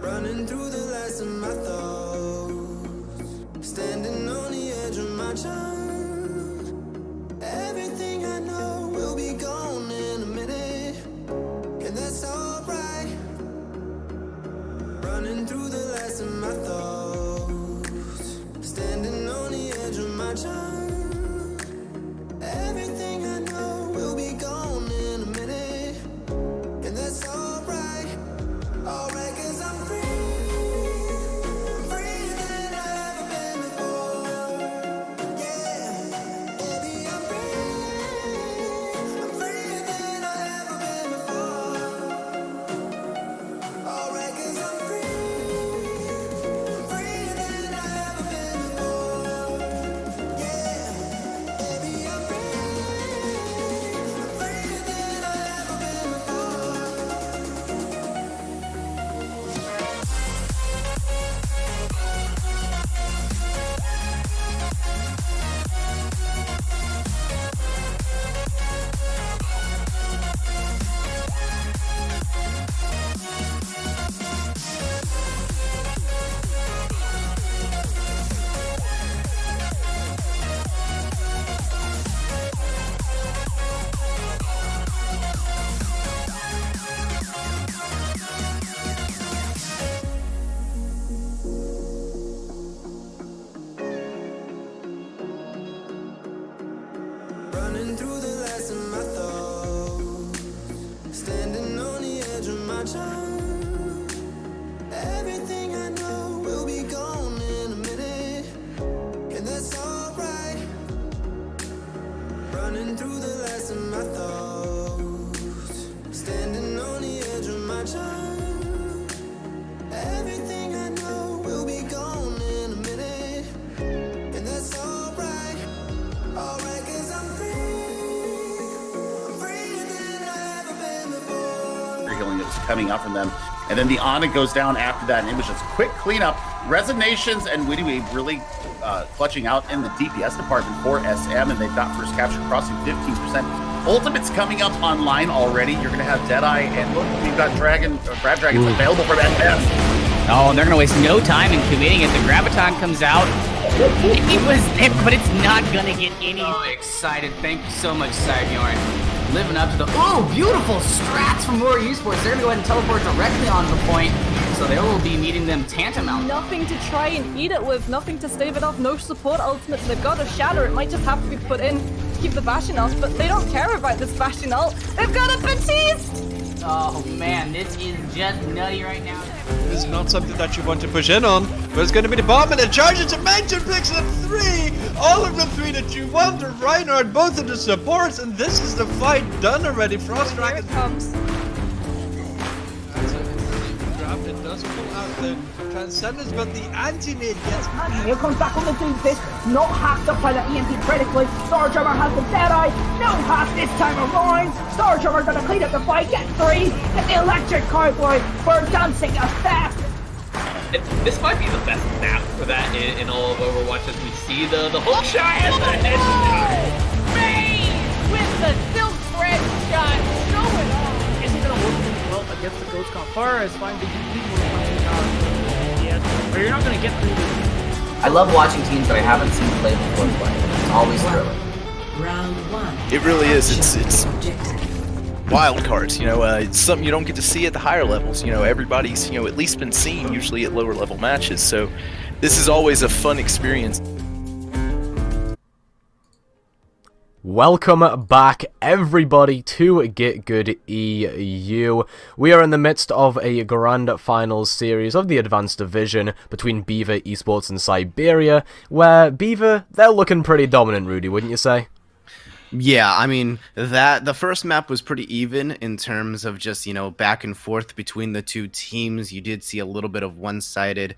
Running through the last of my thoughts, standing on the edge of my time. Everything I know will be gone in a minute, and that's alright. Running through the last of my thoughts, standing on the edge of my time. Everything I know coming out from them. And then the Ana goes down after that, and it was just quick cleanup. Resignations and Witty really clutching out in the DPS department for SM, and they've got first capture crossing 15%. Ultimate's coming up online already. You're going to have Deadeye, and look, we've got Grab Dragons available for that test. Oh, and they're going to waste no time in committing it. The Graviton comes out. It was there, but it's not going to get any. So excited. Thank you so much, Sibjorn. Living up to the, oh, beautiful strats from Roar Esports. They're going to go ahead and teleport directly on the point, so they will be meeting them tantamount. Nothing to try and eat it with, nothing to stave it off, no support ultimates. They've got a shatter. It might just have to be put in to keep the Bastion ult, but they don't care about this Bastion ult. They've got a Batiste! Oh man, this is just nutty right now. This is not something that you want to push in on, but it's going to be the bomb and the charge into Mansion picks up 3! All of the 3 that you want, the Reinhardt, both of the supports, and this is the fight done already. Frost Dragon comes. That's a draft. It does pull out the Transcendence, but the anti-mid gets... And here comes back on the Doomfist, not hacked up by the EMP critically. Starjummer has the Deadeye, no hack this time around. Starjummer gonna clean up the fight, get 3, get the electric cowboy for dancing effect. This might be the best map for that in all of Overwatch, as we see the hook shot and Bane with the silk thread shot going on. Is he gonna work well against the Ghost Confir? Is fine the but you're not gonna get through this. I love watching teams that I haven't seen play before play. It's always thrilling. Round 1. It really is. It's wild cards, you know, it's something you don't get to see at the higher levels. You know, everybody's, you know, at least been seen usually at lower level matches. So this is always a fun experience. Welcome back, everybody, to GitGud EU. We are in the midst of a grand finals series of the Advanced Division between Beaver, Esports, and Siberia, where Beaver, they're looking pretty dominant, Rudy, wouldn't you say? Yeah, I mean, the first map was pretty even in terms of just, you know, back and forth between the two teams. You did see a little bit of one-sided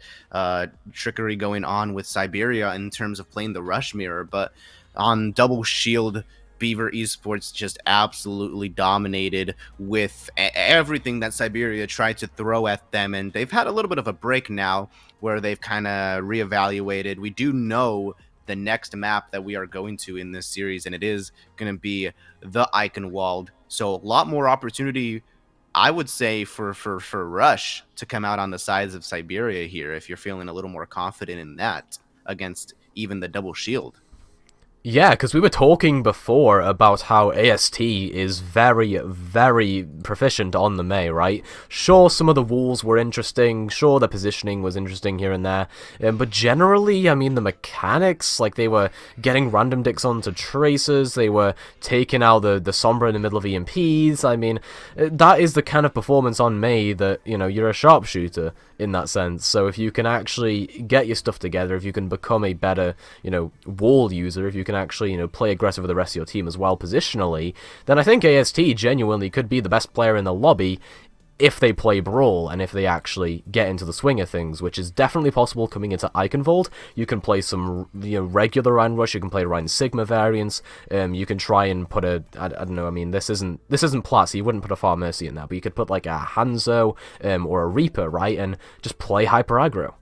trickery going on with Siberia in terms of playing the Rush Mirror, but on Double Shield, Beaver Esports just absolutely dominated with everything that Siberia tried to throw at them, and they've had a little bit of a break now where they've kind of reevaluated. We do know the next map that we are going to in this series, and it is going to be the Eichenwald. So a lot more opportunity, I would say, for Rush to come out on the sides of Siberia here, if you're feeling a little more confident in that against even the Double Shield. Yeah, because we were talking before about how AST is very, very proficient on the Mei, right? Sure, some of the walls were interesting, sure, the positioning was interesting here and there, but generally, I mean, the mechanics, like, they were getting random dicks onto tracers, they were taking out the Sombra in the middle of EMPs. I mean, that is the kind of performance on Mei that, you know, you're a sharpshooter in that sense. So if you can actually get your stuff together, if you can become a better, you know, wall user, if you can actually, you know, play aggressive with the rest of your team as well positionally, then I think AST genuinely could be the best player in the lobby if they play Brawl and if they actually get into the swing of things, which is definitely possible coming into Eichenwald. You can play some, you know, regular Ryan Rush, you can play Ryan Sigma variants, you can try and put a, I don't know, I mean, this isn't Plat, so you wouldn't put a Far Mercy in there, but you could put like a Hanzo or a Reaper, right, and just play hyper aggro.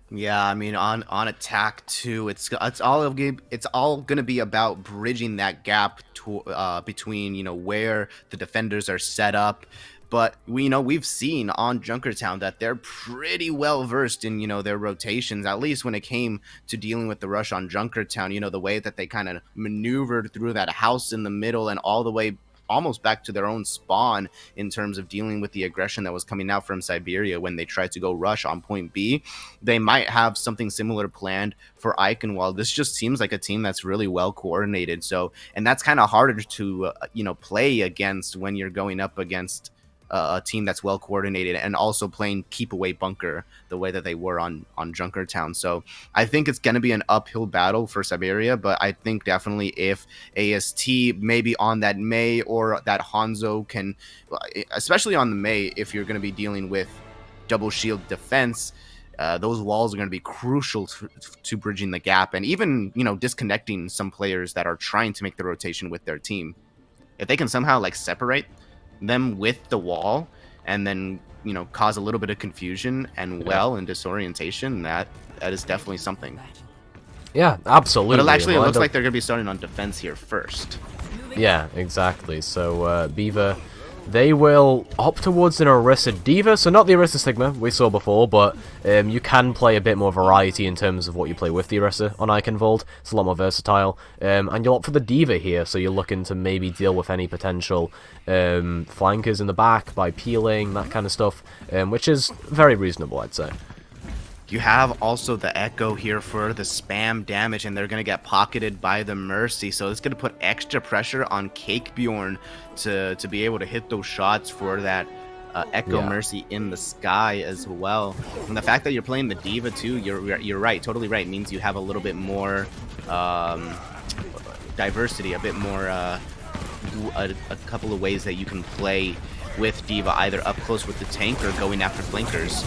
Yeah, I mean, on attack too, it's all going to be about bridging that gap to, between, you know, where the defenders are set up. But we've seen on Junkertown that they're pretty well versed in, you know, their rotations, at least when it came to dealing with the rush on Junkertown. You know, the way that they kind of maneuvered through that house in the middle and all the way almost back to their own spawn in terms of dealing with the aggression that was coming out from Siberia when they tried to go rush on point B. They might have something similar planned for Eichenwald. This just seems like a team that's really well coordinated. So, and that's kind of harder to, play against when you're going up against a team that's well coordinated and also playing keep away bunker the way that they were on Junkertown. So I think it's going to be an uphill battle for Siberia, but I think definitely if AST maybe on that Mei or that Hanzo can, especially on the Mei, if you're going to be dealing with double shield defense, those walls are going to be crucial to bridging the gap and even, disconnecting some players that are trying to make the rotation with their team. If they can somehow separate them with the wall and then, you know, cause a little bit of confusion and and disorientation, that is definitely something. Yeah, absolutely. But it looks like they're going to be starting on defense here first. Yeah, exactly. So Beaver, they will opt towards an Orisa Diva, so not the Orisa Sigma we saw before, but you can play a bit more variety in terms of what you play with the Orisa on Eichenwald. It's a lot more versatile, and you'll opt for the Diva here, so you're looking to maybe deal with any potential flankers in the back by peeling, that kind of stuff, which is very reasonable, I'd say. You have also the Echo here for the spam damage, and they're going to get pocketed by the Mercy, so it's going to put extra pressure on Cakebjorn to be able to hit those shots for that Echo Mercy in the sky as well. And the fact that you're playing the Diva too, you're right, totally right, means you have a little bit more diversity, a bit more a couple of ways that you can play with Diva, either up close with the tank or going after flankers.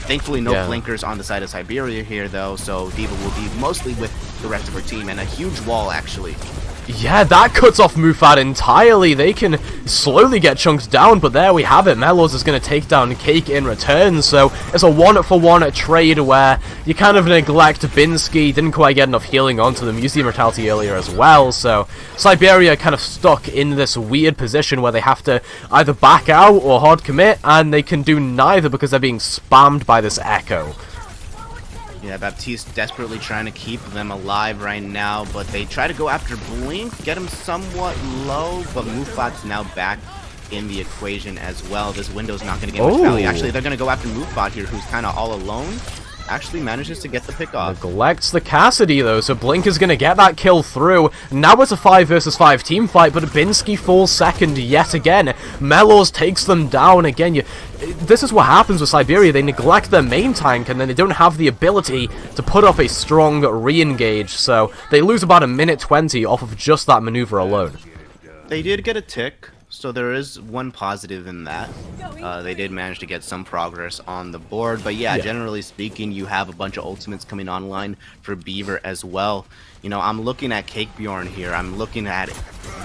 Thankfully, no flankers on the side of Siberia here, though, so Diva will be mostly with the rest of her team, and a huge wall, actually. Yeah, that cuts off Mufat entirely. They can slowly get chunks down, but there we have it. Melos is going to take down Cake in return, so it's a 1-for-1 trade where you kind of neglect Binsky. Didn't quite get enough healing onto them. Used the immortality earlier as well, so Siberia kind of stuck in this weird position where they have to either back out or hard commit, and they can do neither because they're being spammed by this Echo. Yeah, Baptiste desperately trying to keep them alive right now, but they try to go after Blink, get him somewhat low, but Mufat's now back in the equation as well. This window's not going to get much value. Actually, they're going to go after Mufat here, who's kind of all alone. Actually manages to get the pick off. Neglects the Cassidy though, so Blink is going to get that kill through. Now it's a 5 versus 5 team fight, but Binsky falls second yet again. Melos takes them down again. This is what happens with Siberia. They neglect their main tank, and then they don't have the ability to put up a strong re-engage, so they lose about 1:20 off of just that maneuver alone. They did get a tick, so there is one positive in that. They did manage to get some progress on the board, but yeah, generally speaking, you have a bunch of ultimates coming online for Beaver as well. You know, I'm looking at Cakebjorn here. I'm looking at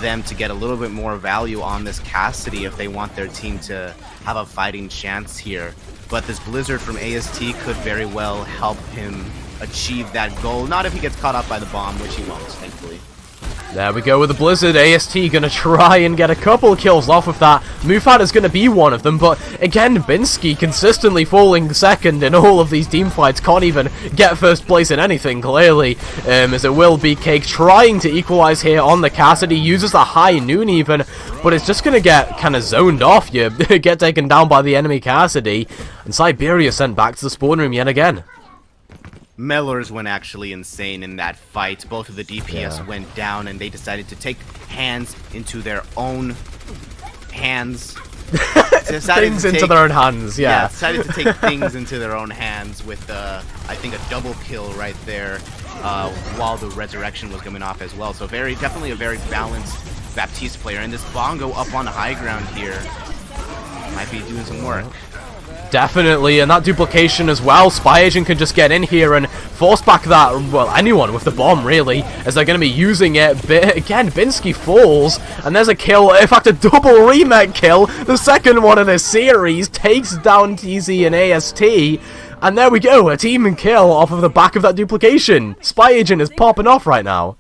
them to get a little bit more value on this Cassidy if they want their team to have a fighting chance here. But this Blizzard from AST could very well help him achieve that goal. Not if he gets caught up by the bomb, which he won't, thankfully. There we go with the Blizzard. AST gonna try and get a couple kills off of that. Mufat is gonna be one of them, but again, Binsky consistently falling second in all of these team fights. Can't even get first place in anything, clearly, as it will be Cake trying to equalize here on the Cassidy. Uses the high noon even, but it's just gonna get kind of zoned off. You get taken down by the enemy Cassidy, and Siberia sent back to the spawn room yet again. Mellors went actually insane in that fight. Both of the DPS went down, and they decided to take hands into their own hands. Things into their own hands, yeah. Decided to take things into their own hands with, I think, a double kill right there while the resurrection was coming off as well. So definitely a very balanced Baptiste player. And this Bongo up on the high ground here might be doing some work. Definitely, and that duplication as well. Spy Agent can just get in here and force back that, well, anyone with the bomb, really, as they're going to be using it. But again, Binsky falls, and there's a kill, in fact, a double remake kill. The second one of this series takes down TZ and AST, and there we go, a team kill off of the back of that duplication. Spy Agent is popping off right now.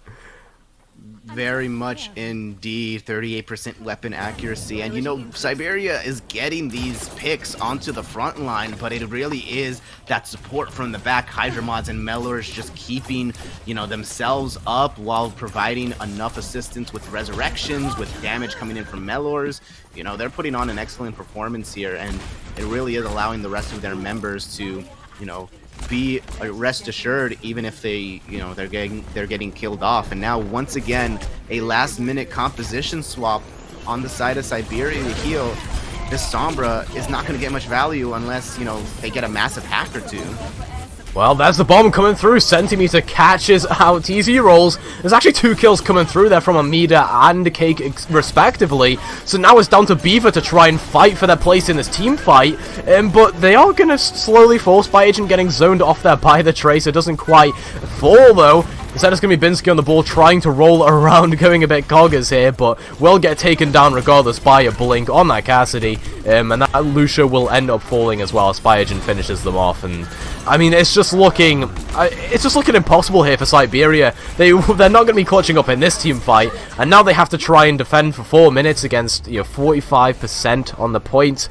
Very much indeed. 38% weapon accuracy, and you know, Siberia is getting these picks onto the front line, but it really is that support from the back. Hydra mods and Mellors just keeping, you know, themselves up while providing enough assistance with resurrections, with damage coming in from Mellors. You know, they're putting on an excellent performance here, and it really is allowing the rest of their members to, you know, be rest assured, even if they, you know, they're getting killed off. And now once again, a last-minute composition swap on the side of Siberia to heal. This Sombra is not going to get much value unless, you know, they get a massive hack or two. Well, there's the bomb coming through. Centimeter catches out. TZ rolls. There's actually 2 kills coming through there from Amida and Cake, respectively. So now it's down to Beaver to try and fight for their place in this team fight. But they are going to slowly fall. Spy Agent getting zoned off there by the Tracer. Doesn't quite fall, though. Instead, it's going to be Binsky on the ball, trying to roll around, going a bit coggers here, but will get taken down regardless by a blink on that Cassidy, and that Lucia will end up falling as well as Biogen finishes them off. And I mean, it's just looking impossible here for Siberia. They're not going to be clutching up in this team fight, and now they have to try and defend for 4 minutes against 45% on the point.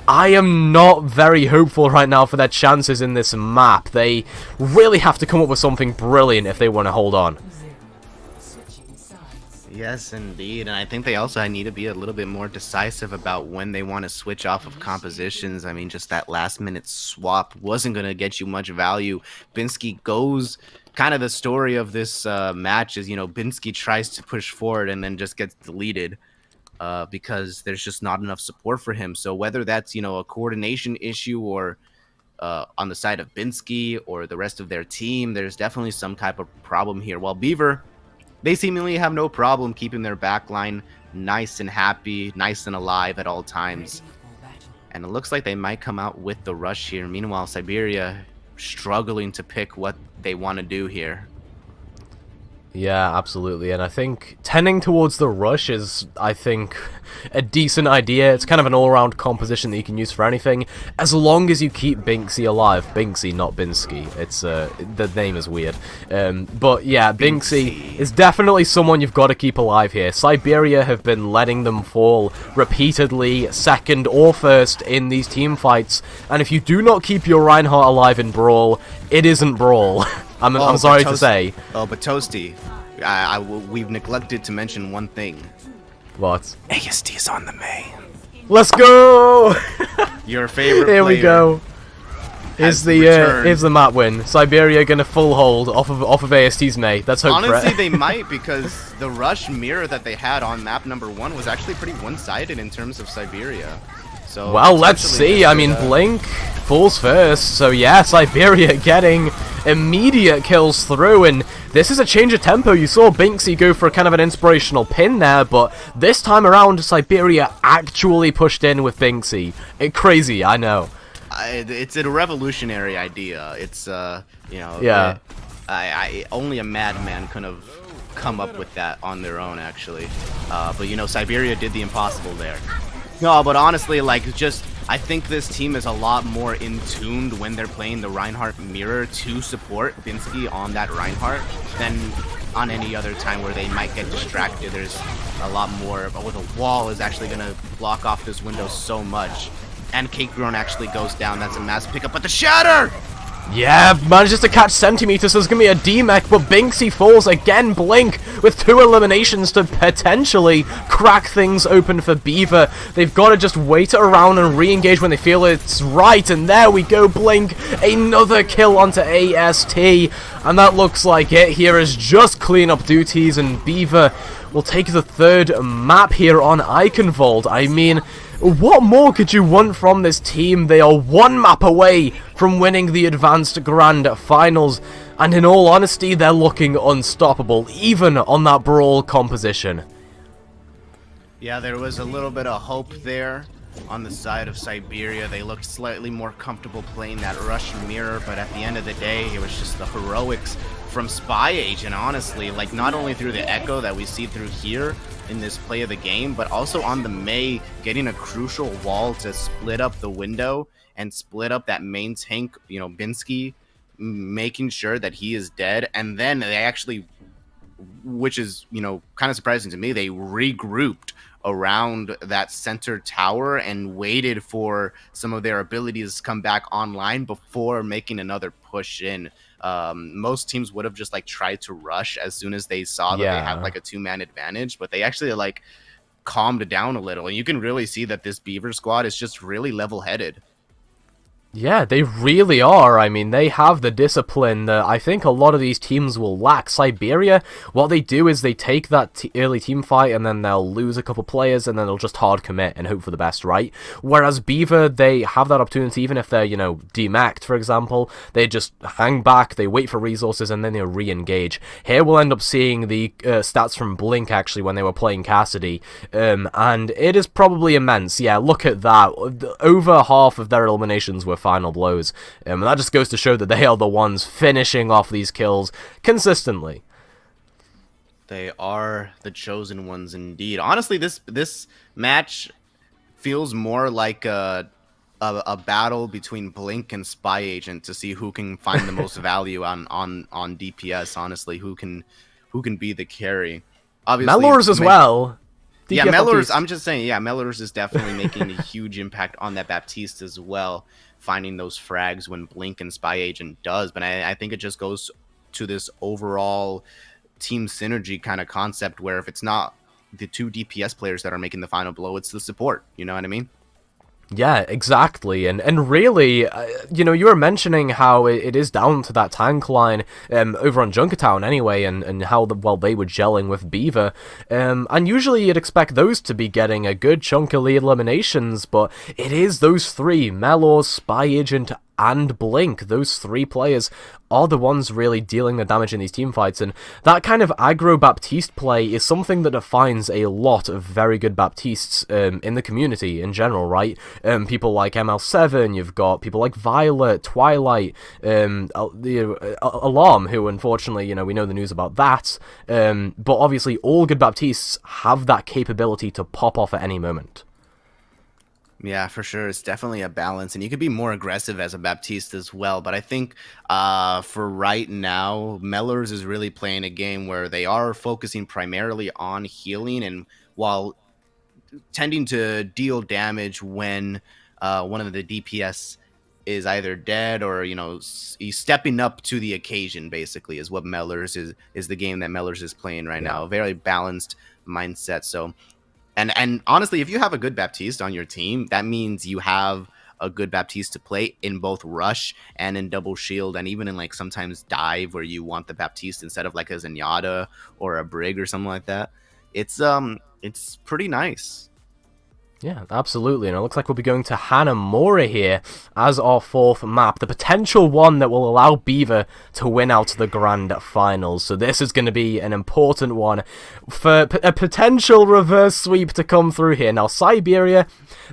I am not very hopeful right now for their chances in this map. They really have to come up with something brilliant if they want to hold on. Yes, indeed, and I think they also need to be a little bit more decisive about when they want to switch off of compositions. I mean, just that last-minute swap wasn't going to get you much value. Binsky goes... Kind of the story of this match is, Binsky tries to push forward and then just gets deleted. Because there's just not enough support for him. So whether that's, a coordination issue or on the side of Binsky or the rest of their team, there's definitely some type of problem here. While Beaver, they seemingly have no problem keeping their backline nice and happy, nice and alive at all times. And it looks like they might come out with the rush here. Meanwhile, Siberia struggling to pick what they want to do here. Yeah, absolutely, and I think tending towards the rush is, I think, a decent idea. It's kind of an all-around composition that you can use for anything, as long as you keep Binksy alive. Binksy, not Binsky. It's, the name is weird. But yeah, Binksy is definitely someone you've got to keep alive here. Siberia have been letting them fall repeatedly, second or first, in these team fights, and if you do not keep your Reinhardt alive in Brawl, it isn't Brawl. I'm sorry to say. Oh, but Toasty, we've neglected to mention one thing. What? ASD is on the main. Let's go! Your favorite Here player. We go. Here's the map win. Siberia gonna full hold off of AST's May. Let's hope for it. Honestly, they might, because the rush mirror that they had on map number 1 was actually pretty one-sided in terms of Siberia. So well, let's see. I mean, Blink falls first, so yeah, Siberia getting immediate kills through, and this is a change of tempo. You saw Binksy go for kind of an inspirational pin there, but this time around, Siberia actually pushed in with Binksy. Crazy, I know. It's a revolutionary idea. It's, yeah. Only a madman could have come up with that on their own, actually. But, Siberia did the impossible there. No, but honestly, I think this team is a lot more in tuned when they're playing the Reinhardt mirror to support Binsky on that Reinhardt than on any other time where they might get distracted. There's a lot more, but the wall is actually going to block off this window so much. And Cake Drone actually goes down. That's a mass pickup, but the Shatter! Yeah, manages to catch Centimeters. There's going to be a D-Mech, but Binksy falls again. Blink with 2 eliminations to potentially crack things open for Beaver. They've got to just wait around and re-engage when they feel it's right. And there we go, Blink. Another kill onto AST. And that looks like it. Here is just cleanup duties, and Beaver will take the 3rd map here on Eichenwald. I mean, what more could you want from this team? They are 1 map away from winning the Advanced Grand Finals, and in all honesty, they're looking unstoppable, even on that Brawl composition. Yeah, there was a little bit of hope there on the side of Siberia. They looked slightly more comfortable playing that rush mirror, but at the end of the day, it was just the heroics from Spy Agent, honestly. Not only through the echo that we see through here in this play of the game, but also on the May, getting a crucial wall to split up the window and split up that main tank, Binsky, making sure that he is dead. And then they actually, which is, kind of surprising to me, they regrouped around that center tower and waited for some of their abilities to come back online before making another push in. Most teams would have just tried to rush as soon as they saw that they had a 2-man advantage, but they actually calmed down a little, and you can really see that this Beaver squad is just really level-headed. Yeah, they really are. I mean, they have the discipline that I think a lot of these teams will lack. Siberia, what they do is they take that early team fight and then they'll lose a couple players and then they'll just hard commit and hope for the best, right? Whereas Beaver, they have that opportunity, even if they're, demacked, for example. They just hang back, they wait for resources, and then they re-engage. Here we'll end up seeing the stats from Blink, actually, when they were playing Cassidy. And it is probably immense. Yeah, look at that. Over half of their eliminations were final blows. And that just goes to show that they are the ones finishing off these kills consistently. They are the chosen ones indeed. Honestly, this match feels more like a battle between Blink and Spy Agent to see who can find the most value on DPS. Honestly, who can be the carry. Obviously, Mellors as well. Yeah, DPS Mellors. Baptiste. I'm just saying. Yeah, Mellors is definitely making a huge impact on that Baptiste as well, finding those frags when Blink and Spy Agent does. But I think it just goes to this overall team synergy kind of concept where if it's not the two DPS players that are making the final blow, it's the support. You know what I mean? Yeah, exactly, and really, you know, you were mentioning how it is down to that tank line over on Junkertown anyway, and how well they were gelling with Beaver, and usually you'd expect those to be getting a good chunk of the eliminations, but it is those three, Mellors, Spy Agent, and Blink. Those three players are the ones really dealing the damage in these team fights, and that kind of aggro Baptiste play is something that defines a lot of very good Baptistes in the community in general, right? People like ML7, you've got people like Violet, Twilight, Alarm, who unfortunately, you know, we know the news about that, but obviously all good Baptistes have that capability to pop off at any moment. Yeah, for sure. It's definitely a balance, and you could be more aggressive as a Baptiste as well. But I think for right now, Mellors is really playing a game where they are focusing primarily on healing, and while tending to deal damage when one of the DPS is either dead or, you know, he's stepping up to the occasion, basically, is what Mellors is the game that Mellors is playing right now. A very balanced mindset. So... And honestly, if you have a good Baptiste on your team, that means you have a good Baptiste to play in both Rush and in Double Shield, and even in like sometimes Dive, where you want the Baptiste instead of like a Zenyatta or a Brig or something like that. It's pretty nice. Yeah, absolutely, and it looks like we'll be going to Hanamura here as our fourth map, the potential one that will allow Beaver to win out the Grand Finals. So this is going to be an important one for a potential reverse sweep to come through here. Now, Siberia,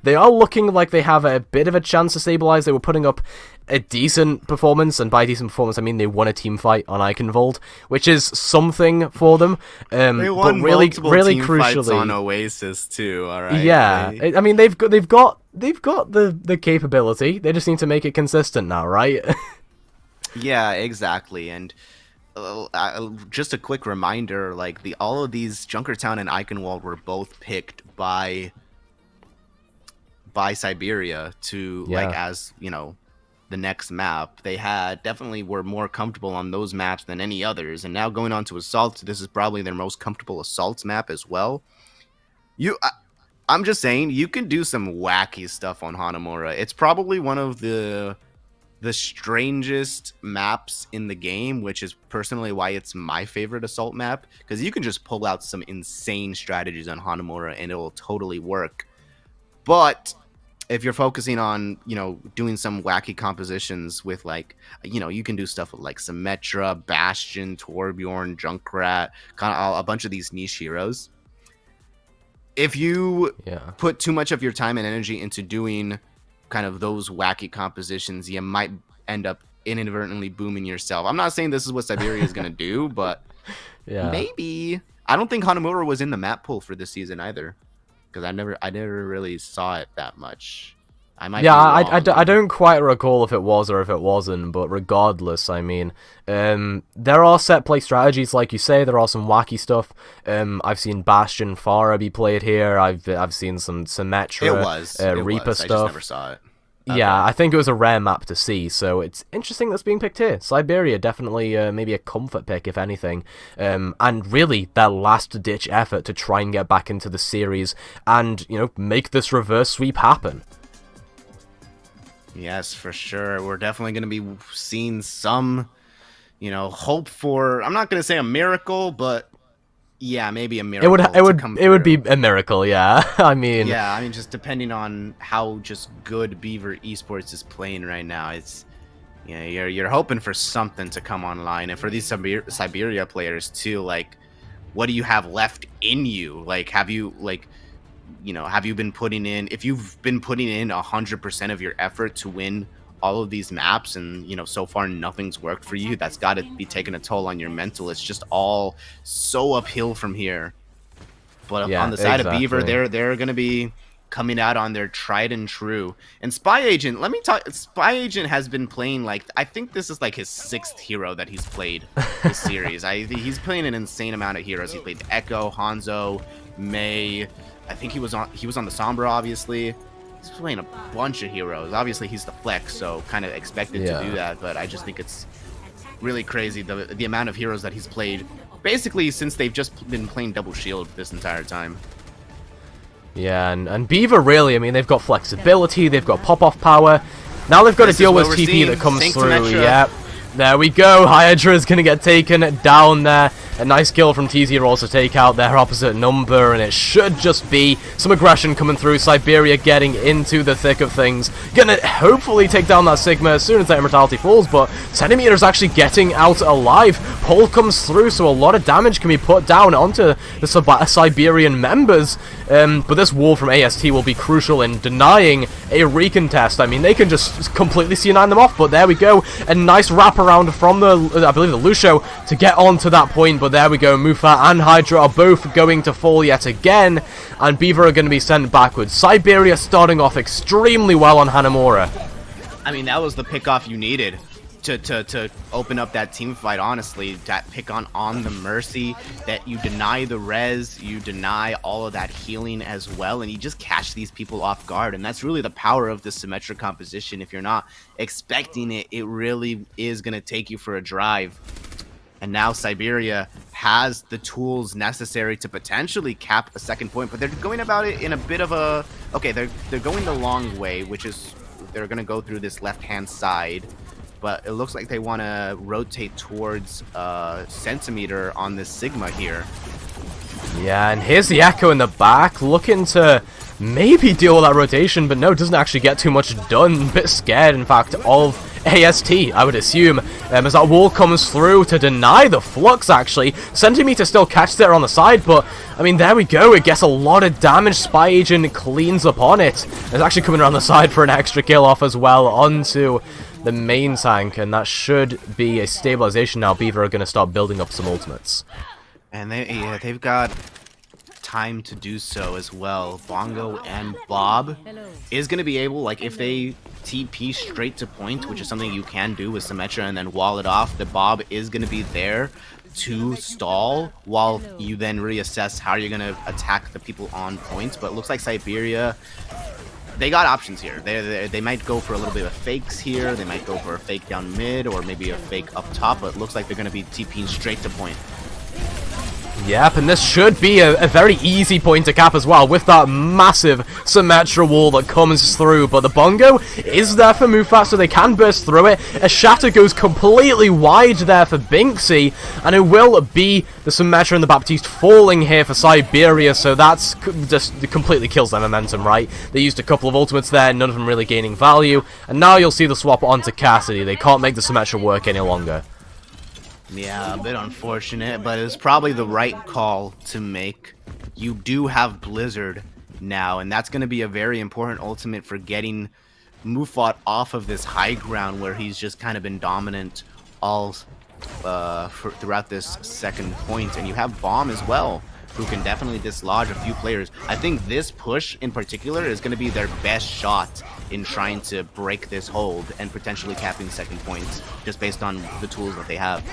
they are looking like they have a bit of a chance to stabilize. They were putting up a decent performance, and by decent performance I mean they won a team fight on Eichenwald, which is something for them. They won but really team crucially fights on Oasis too. All right. Yeah, I mean they've got the capability. They just need to make it consistent now, right? Yeah, exactly. And just a quick reminder, like all of these Junkertown and Eichenwald were both picked by Siberia to like, as you know, the next map. They definitely were more comfortable on those maps than any others, and now going on to Assault, this is probably their most comfortable Assault map as well. I'm just saying, you can do some wacky stuff on Hanamura. It's probably one of the strangest maps in the game, which is personally why it's my favorite Assault map, because you can just pull out some insane strategies on Hanamura and it will totally work. But if you're focusing on, you know, doing some wacky compositions with, like, you know, you can do stuff with, like, Symmetra, Bastion, Torbjorn, Junkrat, kind of a bunch of these niche heroes. If you put too much of your time and energy into doing kind of those wacky compositions, you might end up inadvertently booming yourself. I'm not saying this is what Siberia is going to do, but maybe. I don't think Hanamura was in the map pool for this season either, because I never really saw it that much. I might. Yeah, I don't quite recall if it was or if it wasn't, but regardless, I mean, there are set play strategies, like you say. There are some wacky stuff. I've seen Bastion Farah be played here. I've seen some Symmetra, Reaper stuff. I just never saw it. Okay. Yeah, I think it was a rare map to see, so it's interesting that's being picked here. Siberia, definitely maybe a comfort pick, if anything. And really, their last-ditch effort to try and get back into the series and, you know, make this reverse sweep happen. Yes, for sure. We're definitely going to be seeing some, you know, hope for, I'm not going to say a miracle, but yeah, maybe a miracle. It would be a miracle, yeah. I mean, just depending on how just good Beaver Esports is playing right now, it's, you know, you're hoping for something to come online. And for these Siberia players too, like, what do you have left in you? Like, have you been putting in, if you've been putting in 100% of your effort to win all of these maps and, you know, so far nothing's worked for you, that's got to be taking a toll on your mental. It's just all so uphill from here. But Yeah, on the side of Beaver, exactly. they're going to be coming out on their tried and true. And Spy Agent, let me talk. Spy Agent has been playing, like, I think this is like his 6th hero that he's played this series. He's playing an insane amount of heroes. He played Echo, Hanzo, Mei. I think he was on the Sombra, obviously. He's playing a bunch of heroes. Obviously, he's the flex, so kind of expected to do that. But I just think it's really crazy the amount of heroes that he's played, basically since they've just been playing double shield this entire time. Yeah, and Beaver really, I mean, they've got flexibility, they've got pop-off power. Now they've got to deal with TP that comes through. Yep. There we go. Hydra's going to get taken down there. A nice kill from TZ Rolls to take out their opposite number, and it should just be some aggression coming through. Siberia getting into the thick of things. Gonna hopefully take down that Sigma as soon as that Immortality falls, but Centimeter's actually getting out alive. Pull comes through, so a lot of damage can be put down onto the Siberian members. But this wall from AST will be crucial in denying a recontest. I mean, they can just completely C9 them off, but there we go. A nice wraparound from I believe the Lucio to get onto that point, but there we go. Mufa and Hydra are both going to fall yet again, and Beaver are going to be sent backwards. Siberia starting off extremely well on Hanamura. I mean, that was the pick-off you needed to open up that team fight, honestly. That pick on the Mercy, that you deny the res, you deny all of that healing as well, and you just catch these people off guard. And that's really the power of the symmetric composition. If you're not expecting it, it really is going to take you for a drive. And now Siberia has the tools necessary to potentially cap a second point, but they're going about it in a bit of a... Okay, they're going the long way, which is they're going to go through this left-hand side, but it looks like they want to rotate towards Centimeter on this Sigma here. Yeah, and here's the Echo in the back, looking to maybe deal with that rotation, but no, doesn't actually get too much done. A bit scared, in fact, of AST, I would assume, as that wall comes through to deny the flux, actually. Centimeter still catches there on the side, but, I mean, there we go. It gets a lot of damage. Spy Agent cleans up on it. It's actually coming around the side for an extra kill off as well onto the main tank, and that should be a stabilization now. Beaver are going to start building up some ultimates. And they've got time to do so as well. Bongo and Bob is going to be able, like, if they TP straight to point, which is something you can do with Symmetra and then wall it off, the Bob is going to be there to stall while you then reassess how you're going to attack the people on points. But it looks like Siberia, they got options here. They might go for a little bit of fakes here. They might go for a fake down mid or maybe a fake up top, but it looks like they're going to be TPing straight to point. Yep, and this should be a very easy point to cap as well, with that massive Symmetra wall that comes through. But the Bongo is there for Mufa, so they can burst through it. A Shatter goes completely wide there for Binksy, and it will be the Symmetra and the Baptiste falling here for Siberia, so that's just completely kills their momentum, right? They used a couple of ultimates there, none of them really gaining value, and now you'll see the swap onto Cassidy. They can't make the Symmetra work any longer. Yeah, a bit unfortunate, but it's probably the right call to make. You do have Blizzard now, and that's going to be a very important ultimate for getting Mufat off of this high ground where he's just kind of been dominant all throughout this second point. And you have Bomb as well, who can definitely dislodge a few players. I think this push in particular is going to be their best shot in trying to break this hold and potentially capping second points just based on the tools that they have.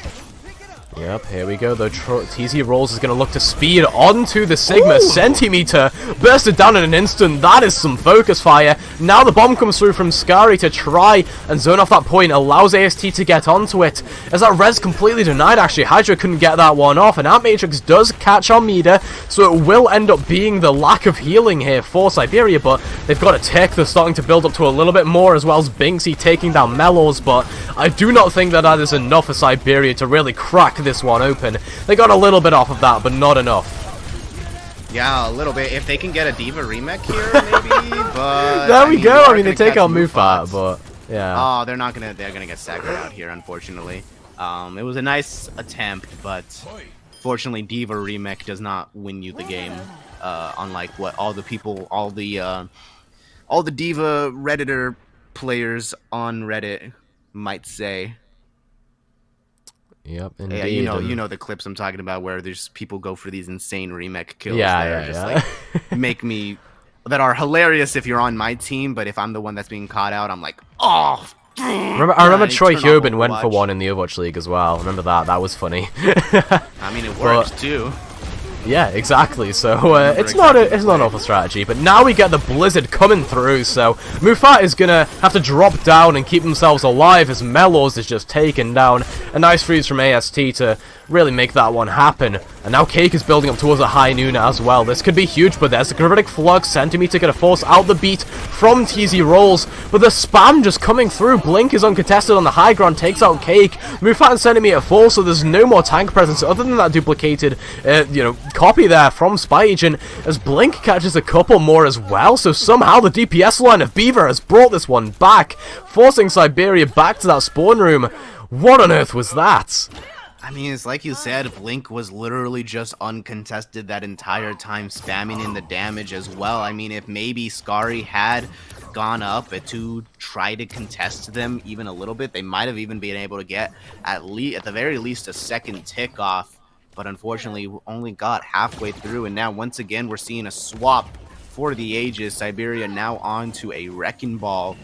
Yep, here we go, though. TZ Rolls is going to look to speed onto the Sigma. Ooh. Centimeter bursted down in an instant. That is some focus fire. Now the bomb comes through from Scary to try and zone off that point. Allows AST to get onto it. As that res completely denied, actually. Hydra couldn't get that one off. And Ant Matrix does catch on Mida, so it will end up being the lack of healing here for Siberia. But they've got a tech. They're starting to build up to a little bit more, as well as Binksy taking down Mellows. But I do not think that is enough for Siberia to really crack this one open. They got a little bit off of that, but not enough. Yeah, a little bit. If they can get a Diva remake here, maybe. But there we go. I mean, they take out Mufat, but yeah. Oh, they're gonna get staggered out here, unfortunately. It was a nice attempt, but fortunately, Diva remake does not win you the game. Unlike what all the Diva Redditor players on Reddit might say. Yep, indeed. Yeah, you know the clips I'm talking about where there's people go for these insane remake kills that are hilarious if you're on my team, but if I'm the one that's being caught out, I'm like, oh. I remember Troy Hubin went for one in the Overwatch League as well. Remember that? That was funny. I mean, it worked too. Yeah, exactly. So it's not an awful strategy, but now we get the Blizzard coming through. So Mufat is gonna have to drop down and keep themselves alive as Mellows is just taken down. A nice freeze from AST to really make that one happen. And now Cake is building up towards a high noon as well. This could be huge, but there's a Gravitic Flux. Centimeter gonna force out the beat from TZ Rolls, but the spam just coming through. Blink is uncontested on the high ground, takes out Cake. Mufat and Centimeter fall, so there's no more tank presence other than that duplicated, copy there from Spy Agent, as Blink catches a couple more as well. So somehow the DPS line of Beaver has brought this one back, forcing Siberia back to that spawn room. What on earth was that? I mean, it's like you said, Blink was literally just uncontested that entire time, spamming in the damage as well. I mean, if maybe Scary had gone up to try to contest them even a little bit, they might have even been able to get at the very least a second tick off. But unfortunately, we only got halfway through, and now once again we're seeing a swap for the ages. Siberia now on to a Wrecking Ball.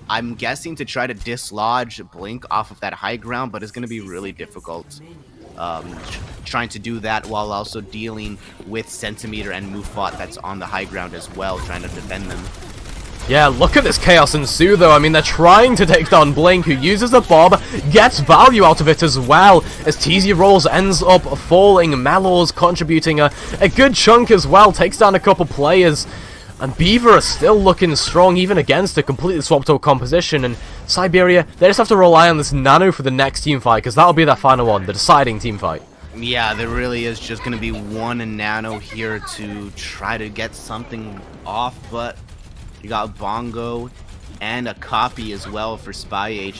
I'm guessing to try to dislodge Blink off of that high ground, but it's going to be really difficult trying to do that while also dealing with Centimeter and Mufat that's on the high ground as well, trying to defend them. Yeah, look at this chaos ensue though. I mean, they're trying to take down Blink, who uses the Bob, gets value out of it as well, as TZ Rolls ends up falling. Mellows contributing a good chunk as well, takes down a couple players. And Beaver are still looking strong, even against a completely swapped out composition. And Siberia, they just have to rely on this Nano for the next team fight, because that'll be their final one, the deciding team fight. Yeah, there really is just going to be one Nano here to try to get something off, but you got Bongo and a copy as well for Spy Agent.